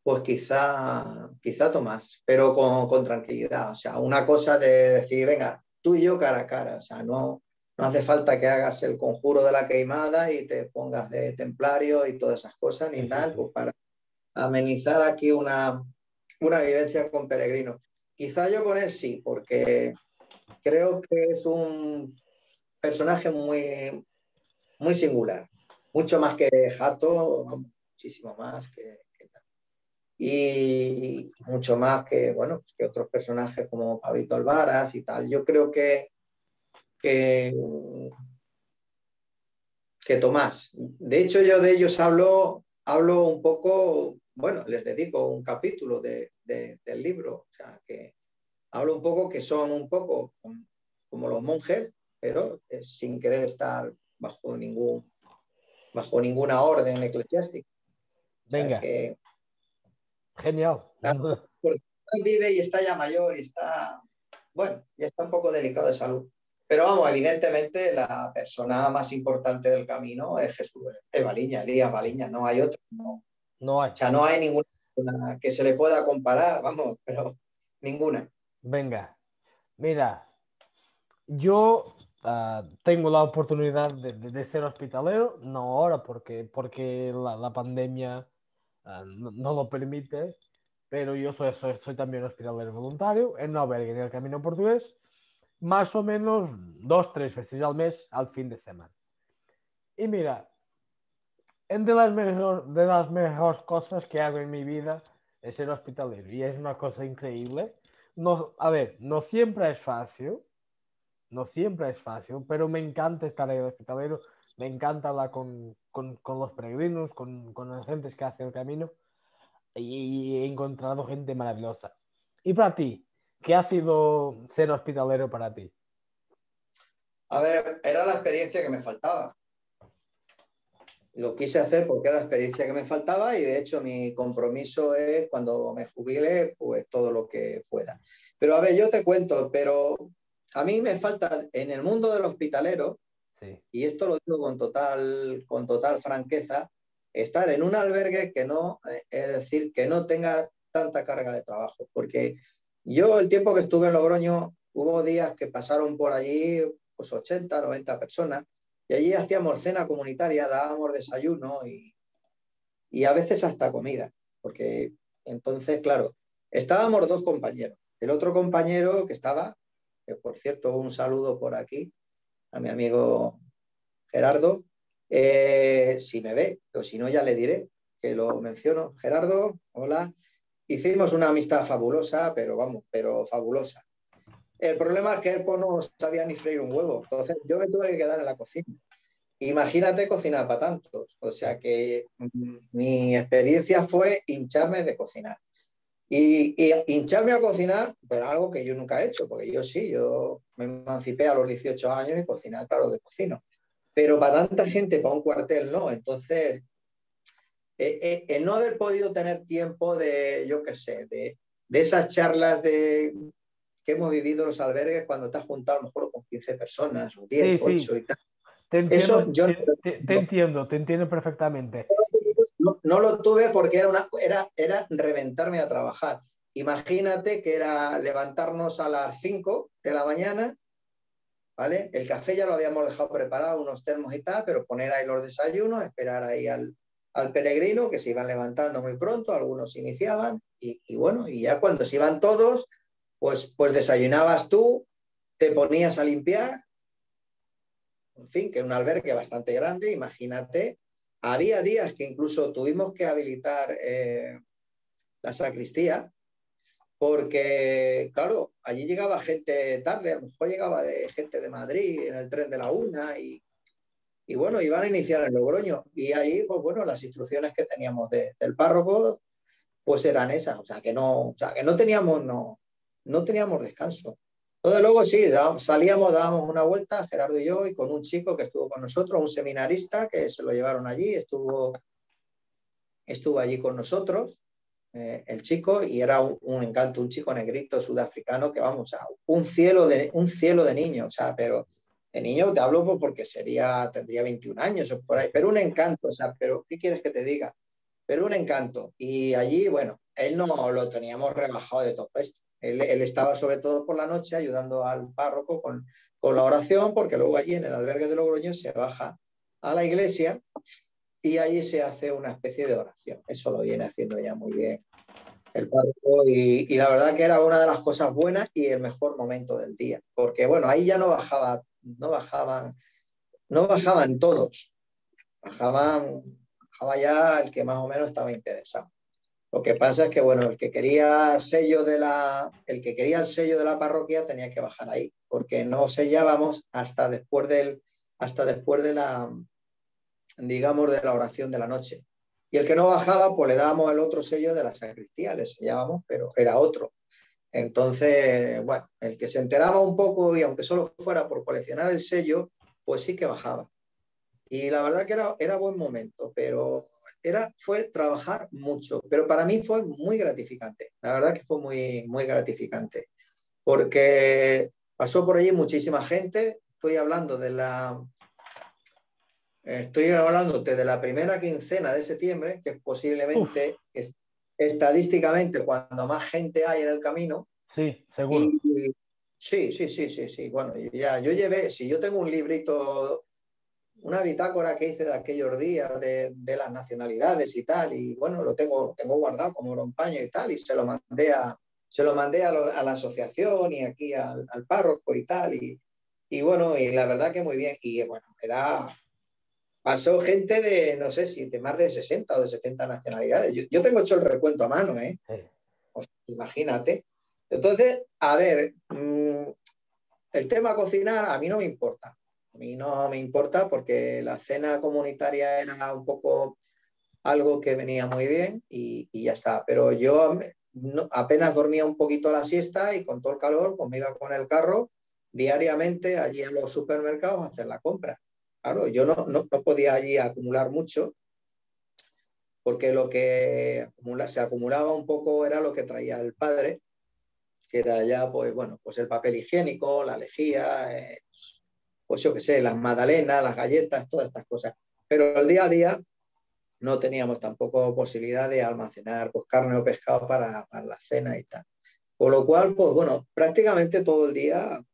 pues quizá Tomás, pero con tranquilidad. O sea, una cosa de decir, venga, tú y yo cara a cara. O sea, no hace falta que hagas el conjuro de la queimada y te pongas de templario y todas esas cosas, ni Sí, sí, tal, sí. pues para amenizar aquí una vivencia con peregrinos. Quizá yo con él sí, porque creo que es un personaje muy singular, mucho más que Jato, muchísimo más que tal. Y mucho más que, bueno, pues que otros personajes como Pablito Alvaras y tal. Yo creo que, que Tomás. De hecho, yo de ellos hablo un poco, bueno, les dedico un capítulo del libro, o sea, que hablo un poco que son un poco como los monjes, pero sin querer estar bajo ninguna orden eclesiástica. O sea Venga, que genial. claro, porque vive y está ya mayor y está, bueno, ya está un poco delicado de salud. Pero vamos, evidentemente la persona más importante del camino es Jesús, es Baliña, Elías Baliña, no hay otro. No. O No hay. sea, no hay ninguna persona que se le pueda comparar, vamos, pero ninguna. Venga, mira, yo tengo la oportunidad de ser hospitalero, no ahora porque la pandemia no lo permite, pero yo soy también hospitalero voluntario en una albergue en el Camino Portugués, más o menos 2, 3 veces al mes al fin de semana. Y mira, de las mejores cosas que hago en mi vida es ser hospitalero y es una cosa increíble. No, a ver, no siempre es fácil, pero me encanta estar ahí de hospitalero, me encanta hablar con los peregrinos, con las gentes que hacen el camino y he encontrado gente maravillosa. ¿Y para ti? ¿Qué ha sido ser hospitalero para ti? A ver, era la experiencia que me faltaba. Lo quise hacer porque era la experiencia que me faltaba y de hecho mi compromiso es cuando me jubile, pues todo lo que pueda. Pero a ver, yo te cuento, pero a mí me falta en el mundo del hospitalero, Sí, y esto lo digo con total franqueza, estar en un albergue que no, es decir, que no tenga tanta carga de trabajo. Porque yo el tiempo que estuve en Logroño, hubo días que pasaron por allí pues 80, 90 personas y allí hacíamos cena comunitaria, dábamos desayuno y a veces hasta comida. Porque entonces, claro, estábamos dos compañeros. El otro compañero que estaba, que por cierto, un saludo por aquí a mi amigo Gerardo, si me ve, o si no ya le diré que lo menciono. Gerardo, hola. Hicimos una amistad fabulosa, pero vamos, pero fabulosa. El problema es que él pues, no sabía ni freír un huevo, entonces yo me tuve que quedar en la cocina. Imagínate cocinar para tantos, o sea que mi experiencia fue hincharme de cocinar. Y hincharme a cocinar, pero algo que yo nunca he hecho, porque yo sí, yo me emancipé a los 18 años y cocinar, claro que cocino. Pero para tanta gente, para un cuartel, no. Entonces, el no haber podido tener tiempo de, yo qué sé, de esas charlas que hemos vivido en los albergues cuando te has juntado a lo mejor con 15 personas, o 10 sí, 8 sí, y tal. te Eso entiendo, yo te entiendo perfectamente. no lo tuve porque era reventarme a trabajar. Imagínate que era levantarnos a las 5 de la mañana, ¿vale? El café ya lo habíamos dejado preparado, unos termos y tal, pero poner ahí los desayunos, esperar ahí al peregrino, que se iban levantando muy pronto, algunos iniciaban, y bueno, y ya cuando se iban todos, pues desayunabas tú, te ponías a limpiar, en fin, que era un albergue bastante grande, imagínate. Había días que incluso tuvimos que habilitar la sacristía, porque, claro, allí llegaba gente tarde, a lo mejor llegaba gente de Madrid en el tren de la una y bueno, iban a iniciar en Logroño. Y ahí, pues bueno, las instrucciones que teníamos del párroco, pues eran esas, o sea, que no teníamos, no teníamos descanso. Entonces luego sí, salíamos, dábamos una vuelta, Gerardo y yo, y con un chico que estuvo con nosotros, un seminarista que se lo llevaron allí, estuvo allí con nosotros, el chico, y era un encanto, un chico negrito sudafricano que vamos, a un cielo de niño, o sea, pero de niño te hablo porque tendría 21 años o por ahí, pero un encanto, o sea, pero ¿qué quieres que te diga? Pero un encanto. Y allí, bueno, él no lo teníamos rebajado de todo esto. Él estaba sobre todo por la noche ayudando al párroco con la oración, porque luego allí en el albergue de Logroño se baja a la iglesia y allí se hace una especie de oración. Eso lo viene haciendo ya muy bien el párroco y la verdad que era una de las cosas buenas y el mejor momento del día, porque bueno, ahí ya no bajaban todos, bajaba ya el que más o menos estaba interesado. Lo que pasa es que, bueno, el que quería el sello de la parroquia tenía que bajar ahí, porque no sellábamos hasta después de digamos, de la oración de la noche. Y el que no bajaba, pues le dábamos el otro sello de la sacristía, le sellábamos, pero era otro. Entonces, bueno, el que se enteraba un poco y aunque solo fuera por coleccionar el sello, pues sí que bajaba. Y la verdad que era buen momento, pero fue trabajar mucho, pero para mí fue muy gratificante. La verdad que fue muy, muy gratificante, porque pasó por allí muchísima gente. Estoy hablando de la primera quincena de septiembre, que Uf, posiblemente es estadísticamente cuando más gente hay en el camino. sí, seguro. Y sí, sí, sí, sí, sí. Bueno, yo llevé, si yo tengo un librito, una bitácora que hice de aquellos días de las nacionalidades y tal, y bueno, lo tengo guardado como un paño y tal, y se lo mandé a la asociación y aquí al párroco y tal, y bueno, y la verdad que muy bien, y bueno, pasó gente de, no sé si de más de 60 o de 70 nacionalidades. Yo tengo hecho el recuento a mano, ¿eh? Sí. O sea, imagínate. Entonces, a ver, el tema cocinar a mí no me importa. A mí no me importa porque la cena comunitaria era un poco algo que venía muy bien y ya está. Pero yo apenas dormía un poquito la siesta y con todo el calor pues me iba con el carro diariamente allí en los supermercados a hacer la compra. Claro, yo no podía allí acumular mucho porque lo que se acumulaba un poco era lo que traía el padre, que era ya, pues bueno, pues el papel higiénico, la lejía, pues yo qué sé, las magdalenas, las galletas, todas estas cosas. Pero el día a día no teníamos tampoco posibilidad de almacenar pues, carne o pescado para la cena y tal. Con lo cual, pues bueno, prácticamente todo el día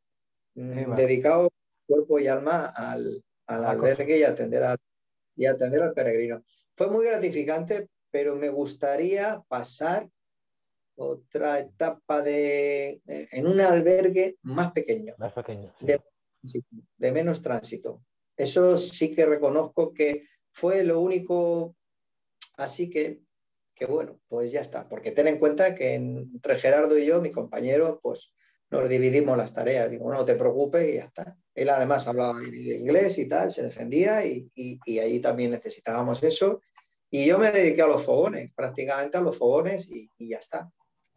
Ibas dedicado cuerpo y alma a al la cocina. albergue y atender al peregrino. Fue muy gratificante, pero me gustaría pasar otra etapa en un albergue más pequeño, Más pequeño, sí. de, de menos tránsito. Eso sí que reconozco que fue lo único, así que bueno, pues ya está. Porque ten en cuenta que entre Gerardo y yo, mi compañero, pues nos dividimos las tareas. Digo, no te preocupes y ya está. Él además hablaba inglés y tal, se defendía y ahí también necesitábamos eso. Y yo me dediqué a los fogones, prácticamente a los fogones y ya está.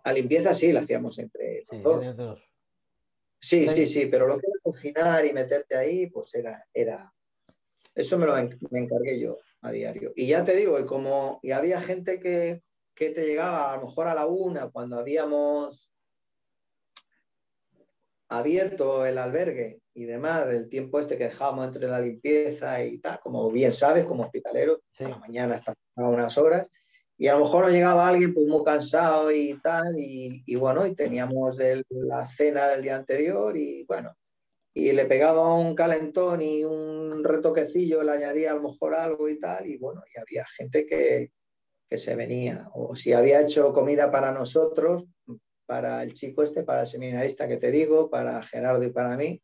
La limpieza sí, la hacíamos entre Sí, los entre dos. dos. Sí, sí, Ven- sí, pero lo que era cocinar y meterte ahí, pues eso me encargué yo a diario. Y ya te digo, y había gente que te llegaba a lo mejor a la una cuando habíamos abierto el albergue y demás, del tiempo este que dejábamos entre la limpieza y tal, como bien sabes, como hospitalero, Sí, a la mañana hasta unas horas, y a lo mejor nos llegaba alguien pues muy cansado y tal, y bueno, y teníamos la cena del día anterior y bueno, y le pegaba un calentón y un retoquecillo, le añadía a lo mejor algo y tal, y bueno, y había gente que se venía, o si había hecho comida para nosotros, para el chico este, para el seminarista que te digo, para Gerardo y para mí,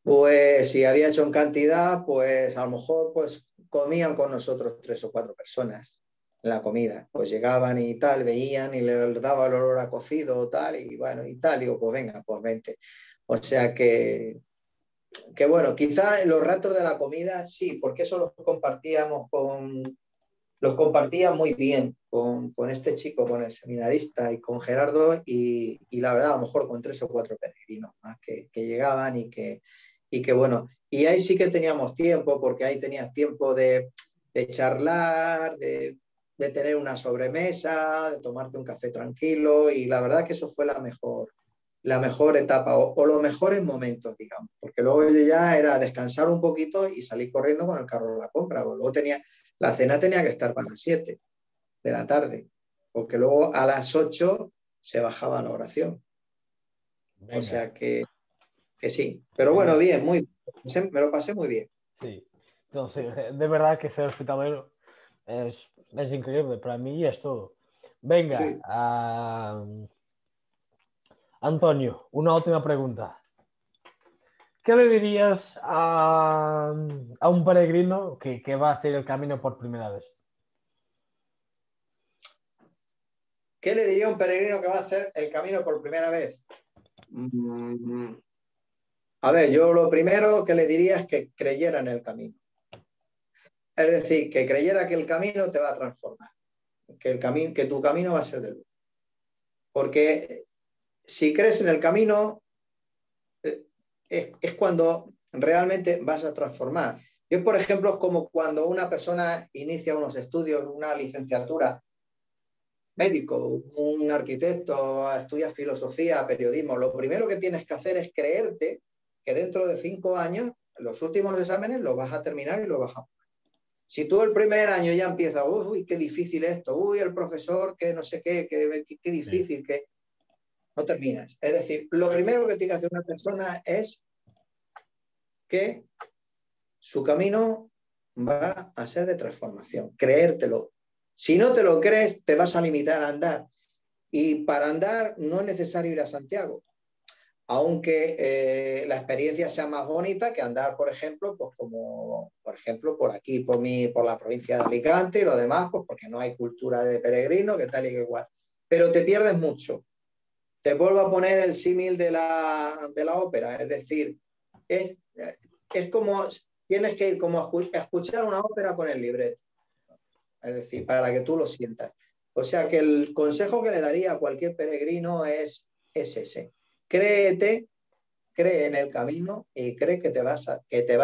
pues si había hecho en cantidad, pues a lo mejor pues comían con nosotros 3 o 4 personas en la comida. Pues llegaban y tal, veían y les daba el olor a cocido o tal, y bueno, y tal, digo, pues venga, pues vente. O sea que bueno, quizá en los ratos de la comida sí, porque eso los compartía muy bien con este chico, con el seminarista y con Gerardo y la verdad a lo mejor con 3 o 4 peregrinos más que llegaban y que bueno, y ahí sí que teníamos tiempo porque ahí tenías tiempo de charlar, de tener una sobremesa, de tomarte un café tranquilo y la verdad que eso fue la mejor etapa o los mejores momentos, digamos, porque luego ya era descansar un poquito y salir corriendo con el carro a la compra, luego la cena tenía que estar para las 7 de la tarde, porque luego a las 8 se bajaba la oración. O venga, sea que sí. Pero bueno, genial. bien, me lo pasé muy bien. Sí. Entonces, de verdad que ser hospitalero es increíble. Para mí es todo. Venga, Sí. Antonio, una última pregunta. ¿Qué le dirías a un peregrino que va a hacer el camino por primera vez? ¿Qué le diría a un peregrino que va a hacer el camino por primera vez? A ver, yo lo primero que le diría es que creyera en el camino. Es decir, que creyera que el camino te va a transformar, que tu camino va a ser de luz. Porque si crees en el camino, es cuando realmente vas a transformar. Yo, por ejemplo, es como cuando una persona inicia unos estudios, una licenciatura, médico, un arquitecto, estudias filosofía, periodismo, lo primero que tienes que hacer es creerte que dentro de 5 años los últimos exámenes los vas a terminar y los vas a... Si tú el primer año ya empiezas, uy, qué difícil esto, uy, el profesor, que no sé qué Sí. difícil, que no terminas. Es decir, lo primero que tiene que hacer una persona es que su camino va a ser de transformación, creértelo. Si no te lo crees, te vas a limitar a andar. Y para andar no es necesario ir a Santiago. aunque la experiencia sea más bonita que andar, por ejemplo, pues como por ejemplo por aquí, por la provincia de Alicante y lo demás, pues porque no hay cultura de peregrino, que tal y que igual. Pero te pierdes mucho. Te vuelvo a poner el símil de la ópera, es decir, es como tienes que ir como a escuchar una ópera con el libreto, es decir, para que tú lo sientas. O sea que el consejo que le daría a cualquier peregrino es ese. Créete, cree en el camino y cree que te va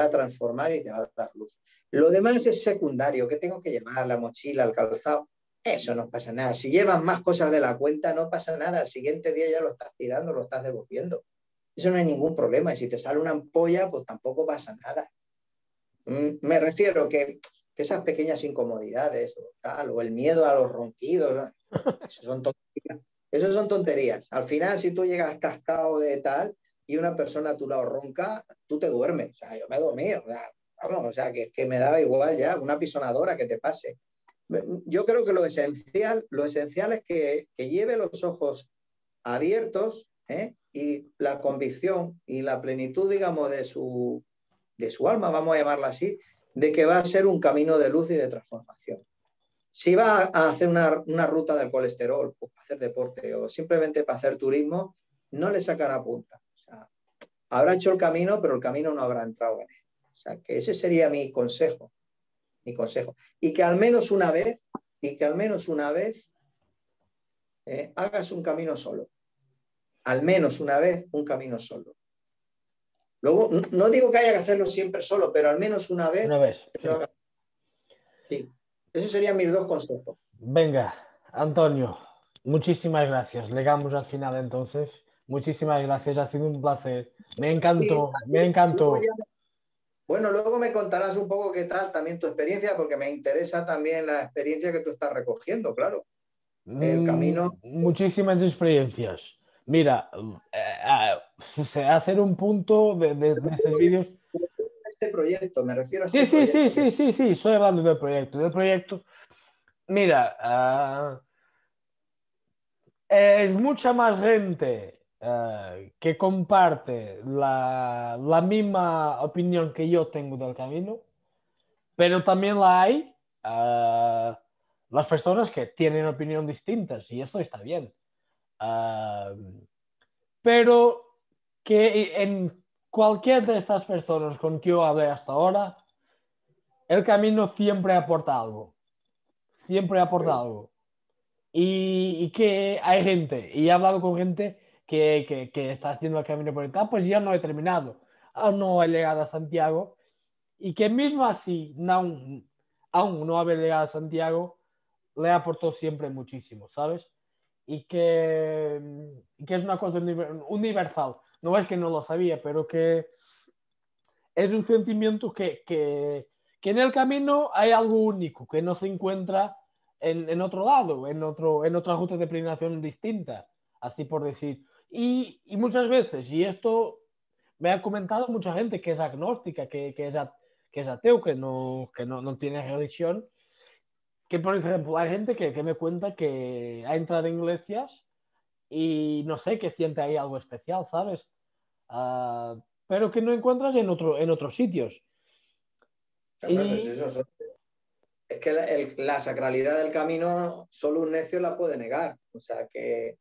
a transformar y te va a dar luz. Lo demás es secundario, que tengo que llevar la mochila, el calzado, eso no pasa nada. Si llevas más cosas de la cuenta, no pasa nada. Al siguiente día ya lo estás tirando, lo estás devolviendo. Eso no hay ningún problema. Y si te sale una ampolla, pues tampoco pasa nada. Me refiero que esas pequeñas incomodidades o, tal, o el miedo a los ronquidos, eso son tonterías. Eso son tonterías. Al final, si tú llegas cascado de tal y una persona a tu lado ronca, tú te duermes. O sea, yo me he dormido. O sea, vamos, o sea, que me daba igual ya, una pisonadora que te pase. Yo creo que lo esencial es que lleve los ojos abiertos, y la convicción y la plenitud, digamos, de su alma, vamos a llamarla así, de que va a ser un camino de luz y de transformación. Si va a hacer una ruta del colesterol, o para hacer deporte, o simplemente para hacer turismo, no le sacará punta. O sea, habrá hecho el camino, pero el camino no habrá entrado en él. O sea, que ese sería mi consejo. Y que al menos una vez, hagas un camino solo. Al menos una vez un camino solo. Luego, no digo que haya que hacerlo siempre solo, pero al menos una vez. Una vez, sí. Sí, esos serían mis dos consejos. Venga, Antonio, muchísimas gracias. Llegamos al final entonces. Muchísimas gracias, ha sido un placer. Me encantó, me encantó. Bueno, luego me contarás un poco qué tal también tu experiencia, porque me interesa también la experiencia que tú estás recogiendo, claro. El camino. Muchísimas experiencias. Mira, hacer un punto de estos vídeos. Este proyecto, me refiero a Sí, este sí, sí, proyecto. sí, sí, sí, estoy hablando del proyecto. Del proyecto. Mira, es mucha más gente que comparte la misma opinión que yo tengo del camino, pero también la hay las personas que tienen opinión distintas y eso está bien. Ah, pero que en cualquier de estas personas con que yo hablé hasta ahora, el camino siempre aporta algo. Siempre aporta algo. Y que hay gente, y he hablado con gente que está haciendo el camino por etapas, ya no he terminado, aún no he llegado a Santiago, y que mismo así, aún no haber llegado a Santiago, le aportó siempre muchísimo, ¿sabes? Y que es una cosa universal. No es que no lo sabía, pero que es un sentimiento que en el camino hay algo único, que no se encuentra en otro lado, en otra ruta de peregrinación distinta, así por decir. Y muchas veces, y esto me ha comentado mucha gente que es agnóstica, que es ateo, que no tiene religión, que por ejemplo hay gente que me cuenta que ha entrado en iglesias y no sé, que siente ahí algo especial, ¿sabes? Pero que no encuentras en otros sitios. Hombre, pues Y eso, es que la sacralidad del camino solo un necio la puede negar. O sea que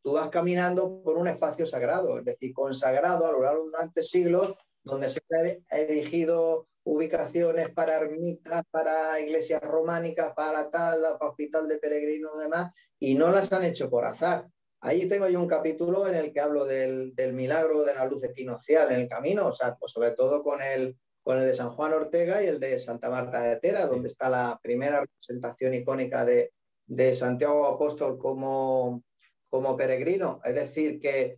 tú vas caminando por un espacio sagrado, es decir, consagrado a lo largo durante siglos, donde se han erigido ubicaciones para ermitas, para iglesias románicas, para tal, para hospital de peregrinos y demás, y no las han hecho por azar. Ahí tengo yo un capítulo en el que hablo del milagro de la luz equinoccial en el camino, o sea, pues sobre todo con el de San Juan Ortega y el de Santa Marta de Tera, donde está la primera representación icónica de Santiago Apóstol como peregrino. Es decir, que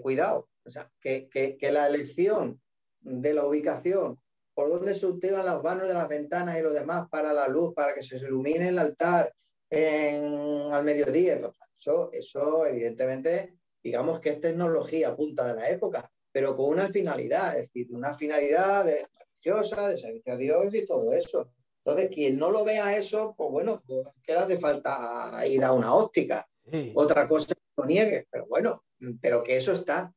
cuidado, o sea, que la elección de la ubicación, por donde se utilizan los vanos de las ventanas y lo demás para la luz, para que se ilumine el altar al mediodía, eso evidentemente, digamos que es tecnología punta de la época, pero con una finalidad, es decir, una finalidad religiosa, de servicio a Dios y todo eso. Entonces, quien no lo vea eso, pues bueno, pues, ¿qué le hace falta ir a una óptica? sí, Otra cosa es que lo niegue, pero bueno, pero que eso está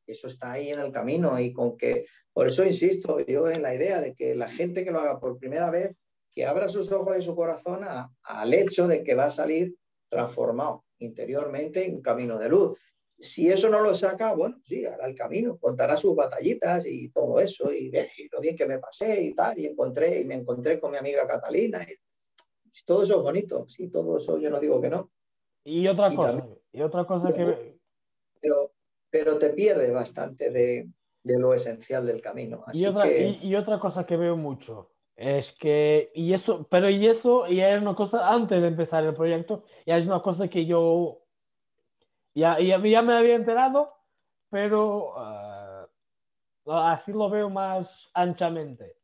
ahí en el camino y con que, por eso insisto yo en la idea de que la gente que lo haga por primera vez, que abra sus ojos y su corazón al hecho de que va a salir transformado interiormente en un camino de luz. Si eso no lo saca, bueno, sí, hará el camino, contará sus batallitas y todo eso, y lo bien que me pasé y tal, y me encontré con mi amiga Catalina, y todo eso es bonito, sí, todo eso yo no digo que no. Y otra Y cosa, también, y otra cosa que, pero, pero te pierdes bastante de lo esencial del camino. y Así otra, que, y otra cosa que veo mucho es que, y eso ya era una cosa antes de empezar el proyecto, ya es una cosa que yo ya me había enterado, pero así lo veo más anchamente,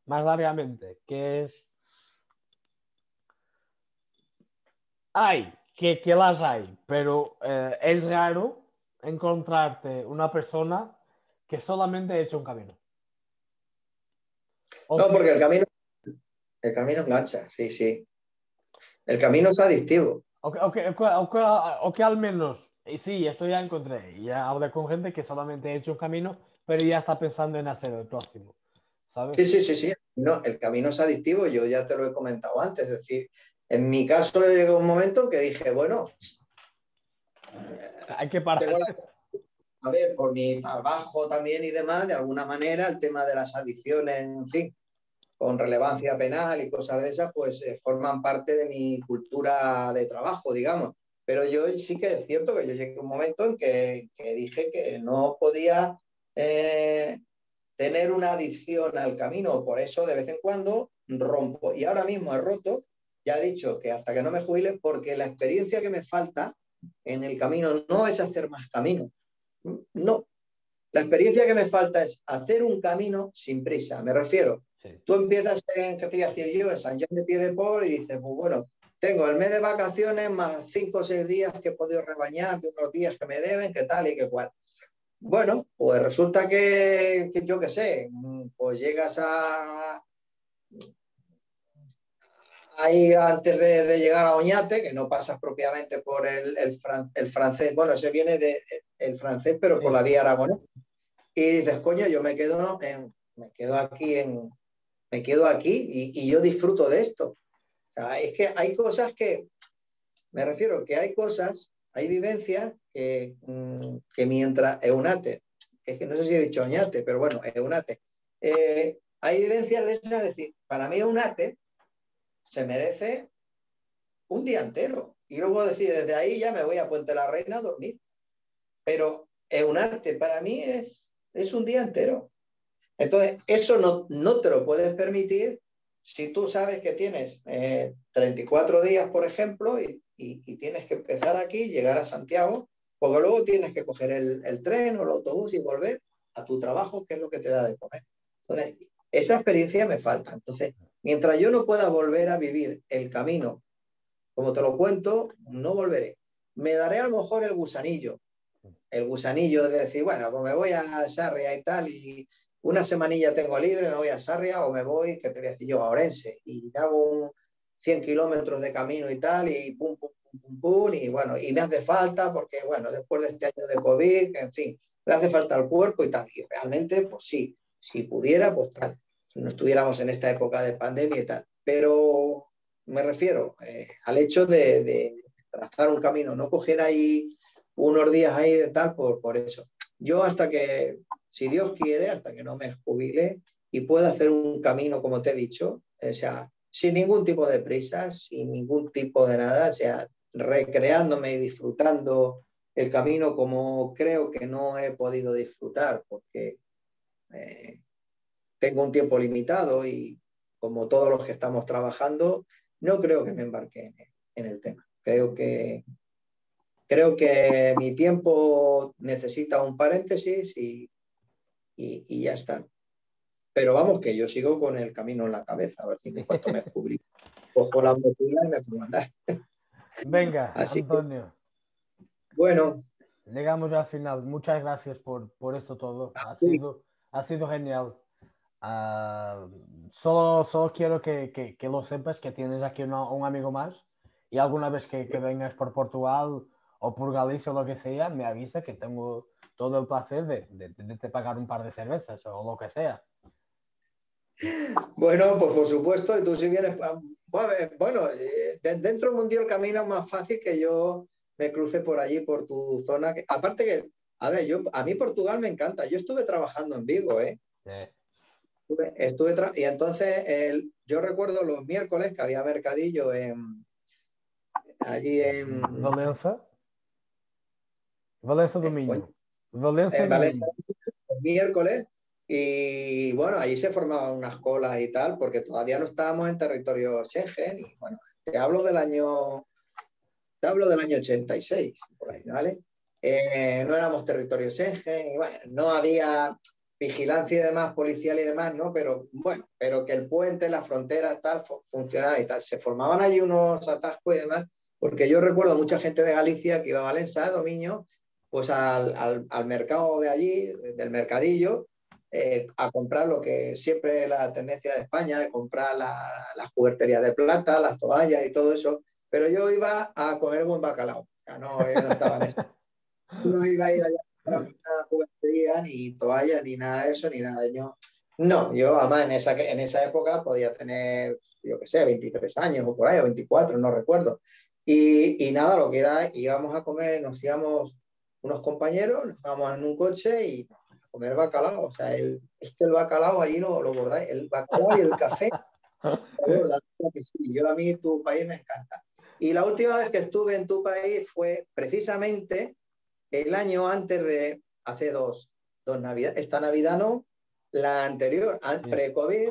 más largamente, que es, que las hay, pero es raro encontrarte una persona que solamente ha hecho un camino. O no, que, porque el camino engancha, sí, sí. El camino es adictivo. o que al menos, y sí, esto ya encontré, ya hablé con gente que solamente ha hecho un camino, pero ya está pensando en hacer el próximo, ¿sabes? Sí, sí, sí, sí. No, el camino es adictivo, yo ya te lo he comentado antes. Es decir, en mi caso llegó un momento que dije, bueno, Hay que tengo parar. a ver, por mi trabajo también y demás, de alguna manera, el tema de las adicciones, en fin, con relevancia penal y cosas de esas, pues forman parte de mi cultura de trabajo, digamos. Pero yo sí que es cierto que yo llegué a un momento en que dije que no podía eh, tener una adicción al camino, por eso de vez en cuando rompo. Y ahora mismo he roto, ya he dicho que hasta que no me jubile, porque la experiencia que me falta en el camino no es hacer más camino, no. La experiencia que me falta es hacer un camino sin prisa. Me refiero, Sí. tú empiezas en, ¿qué te iba a decir yo? En San John de Piedeport y dices, pues bueno, tengo el mes de vacaciones más 5 o 6 días que he podido rebañar de unos días que me deben, que tal y que cual. Bueno, pues resulta que yo qué sé, pues llegas ahí antes de llegar a Oñate, que no pasas propiamente por el francés, bueno, ese viene del francés, pero por la Sí. vía aragonesa. Y dices, coño, yo me quedo, ¿no? Me quedo aquí y yo disfruto de esto. O sea, es que hay cosas que, me refiero, que hay cosas, hay vivencias que mientras Eunate, es que no sé si he dicho Oñate, pero bueno, Eunate, hay vivencias de esas, es decir, para mí Eunate se merece un día entero. Y luego decir, desde ahí ya me voy a Puente la Reina a dormir. Pero Eunate para mí es un día entero. Entonces, eso no te lo puedes permitir si tú sabes que tienes 34 días, por ejemplo, y tienes que empezar aquí, llegar a Santiago, porque luego tienes que coger el tren o el autobús y volver a tu trabajo, que es lo que te da de comer. Entonces, esa experiencia me falta. Entonces, mientras yo no pueda volver a vivir el camino, como te lo cuento, no volveré. Me daré a lo mejor el gusanillo de decir, bueno, pues me voy a Sarria y tal, y una semanilla tengo libre, me voy a Sarria o me voy, que te voy a decir yo, a Orense, y hago 100 kilómetros de camino y tal, y pum, pum, pum, pum, pum, y bueno, y me hace falta porque, bueno, después de este año de COVID, en fin, le hace falta al cuerpo y tal, y realmente, pues sí, si pudiera, pues tal, si no estuviéramos en esta época de pandemia y tal, pero me refiero al hecho de trazar un camino, no coger ahí unos días ahí de tal por eso. Yo hasta que, si Dios quiere, hasta que no me jubile y pueda hacer un camino, como te he dicho, o sea, sin ningún tipo de prisas, sin ningún tipo de nada, o sea, recreándome y disfrutando el camino como creo que no he podido disfrutar, porque eh, tengo un tiempo limitado y como todos los que estamos trabajando, no creo que me embarque en el tema. Creo que mi tiempo necesita un paréntesis y ya está. Pero vamos, que yo sigo con el camino en la cabeza, a ver si en cuanto me descubrí, cojo la mochila y me pongo a andar. Venga, Así que, Antonio, bueno, llegamos al final. Muchas gracias por esto todo. sí, Ha sido genial. Ah, solo quiero que lo sepas, que tienes aquí un amigo más y alguna vez que vengas por Portugal o por Galicia o lo que sea, me avisa que tengo todo el placer de pagar un par de cervezas o lo que sea. Bueno, pues por supuesto, y tú si vienes, bueno, dentro del Mundial Camino es más fácil que yo me cruce por allí, por tu zona. Aparte que, a ver, a mí Portugal me encanta. Yo estuve trabajando en Vigo, ¿eh? Y entonces yo recuerdo los miércoles que había mercadillo allí Valença domingo. Valença en Valencia, domingo. los miércoles. Y bueno, allí se formaban unas colas y tal, porque todavía no estábamos en territorio Schengen. Y bueno, te hablo del año 86, por ahí, ¿vale? No éramos territorio Schengen, y bueno, no había vigilancia y demás, policial y demás, ¿no? Pero bueno, pero que el puente, la frontera, tal, funcionaba y tal. Se formaban allí unos atascos y demás, porque yo recuerdo mucha gente de Galicia que iba a Valencia, Dominio, pues al mercado de allí, del mercadillo, a comprar lo que siempre la tendencia de España, de comprar las cuberterías de plata, las toallas y todo eso, pero yo iba a comer buen bacalao, ya no, yo no estaba en eso. No iba a ir allá para una juguetería, ni toalla, ni nada de eso, ni nada de ello. No, yo además en esa época podía tener, yo qué sé, 23 años o por ahí, o 24, no recuerdo. Y nada, lo que era, íbamos a comer, nos íbamos unos compañeros, nos íbamos en un coche y a comer bacalao. O sea, es que el bacalao allí lo bordáis, el bacalao y el café, lo bordáis. O sea que sí, a mí tu país me encanta. Y la última vez que estuve en tu país fue precisamente el año antes de, hace dos Navidades, esta Navidad no, la anterior, pre-COVID,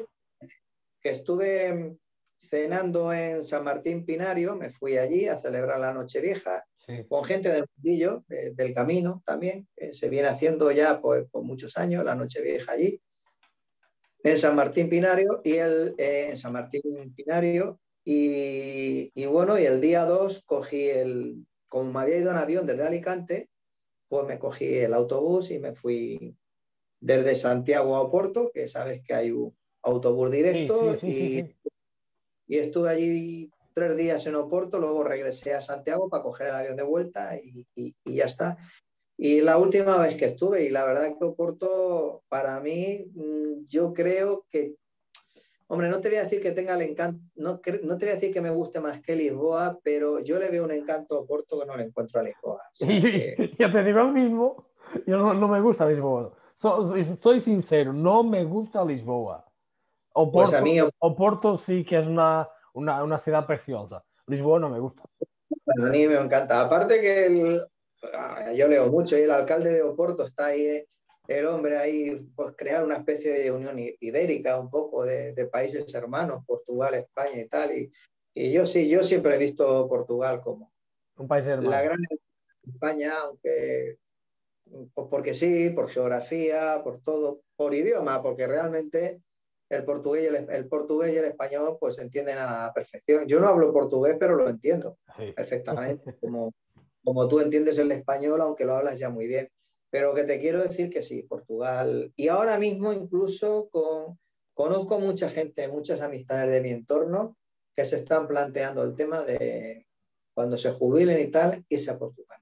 que estuve cenando en San Martín Pinario, me fui allí a celebrar la Nochevieja, con gente del mundillo, del camino también, que se viene haciendo ya pues, por muchos años, la Nochevieja allí, en San Martín Pinario, en San Martín Pinario, y bueno, y el día 2 cogí como me había ido en avión desde Alicante, pues me cogí el autobús y me fui desde Santiago a Oporto, que sabes que hay un autobús directo, Sí. y estuve allí 3 días en Oporto, luego regresé a Santiago para coger el avión de vuelta y ya está. Y la última vez que estuve, y la verdad que Oporto, para mí, yo creo que, hombre, no te voy a decir que tenga el encanto, no te voy a decir que me guste más que Lisboa, pero yo le veo un encanto a Oporto que no le encuentro a Lisboa. O sea, que... Ya te digo lo mismo, yo no me gusta Lisboa. Soy sincero, no me gusta Lisboa. Pues a mí, Oporto sí que es una ciudad preciosa. Lisboa no me gusta. bueno, a mí me encanta. Aparte que yo leo mucho y el alcalde de Oporto está ahí, el hombre ahí, pues crear una especie de unión ibérica, un poco de países hermanos, Portugal, España y tal. Y yo sí, yo siempre he visto Portugal como Un país la hermano. gran España, aunque pues porque sí, por geografía, por todo, por idioma, porque realmente el portugués y el español pues se entienden a la perfección. Yo no hablo portugués, pero lo entiendo Sí. perfectamente, como tú entiendes el español, aunque lo hablas ya muy bien. Pero que te quiero decir que sí, Portugal. Y ahora mismo incluso conozco mucha gente, muchas amistades de mi entorno que se están planteando el tema de cuando se jubilen y tal, irse a Portugal.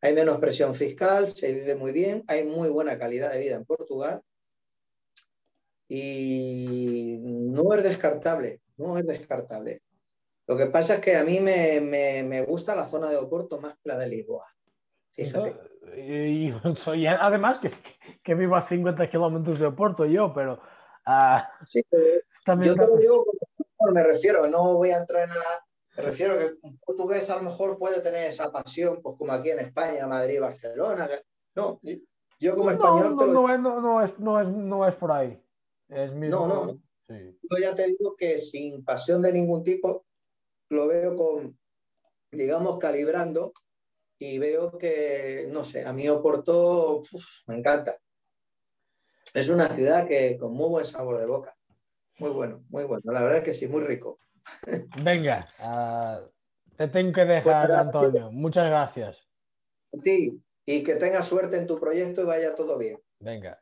Hay menos presión fiscal, se vive muy bien, hay muy buena calidad de vida en Portugal y no es descartable, no es descartable. Lo que pasa es que a mí me gusta la zona de Oporto más que la de Lisboa, fíjate. Además que vivo a 50 kilómetros de Oporto yo, pero Sí, también yo te lo digo como me refiero, no voy a entrar en nada, me refiero que un portugués a lo mejor puede tener esa pasión, pues como aquí en España, Madrid, Barcelona. No, yo como español te lo digo, no es por ahí. Es no. mismo, sí. Yo ya te digo que sin pasión de ningún tipo, lo veo digamos, calibrando y veo que, no sé, a mí Oporto me encanta. Es una ciudad que con muy buen sabor de boca. Muy bueno, muy bueno. La verdad es que sí, muy rico. Venga, te tengo que Pues dejar, gracias Antonio. Muchas gracias. a ti y que tengas suerte en tu proyecto y vaya todo bien. Venga.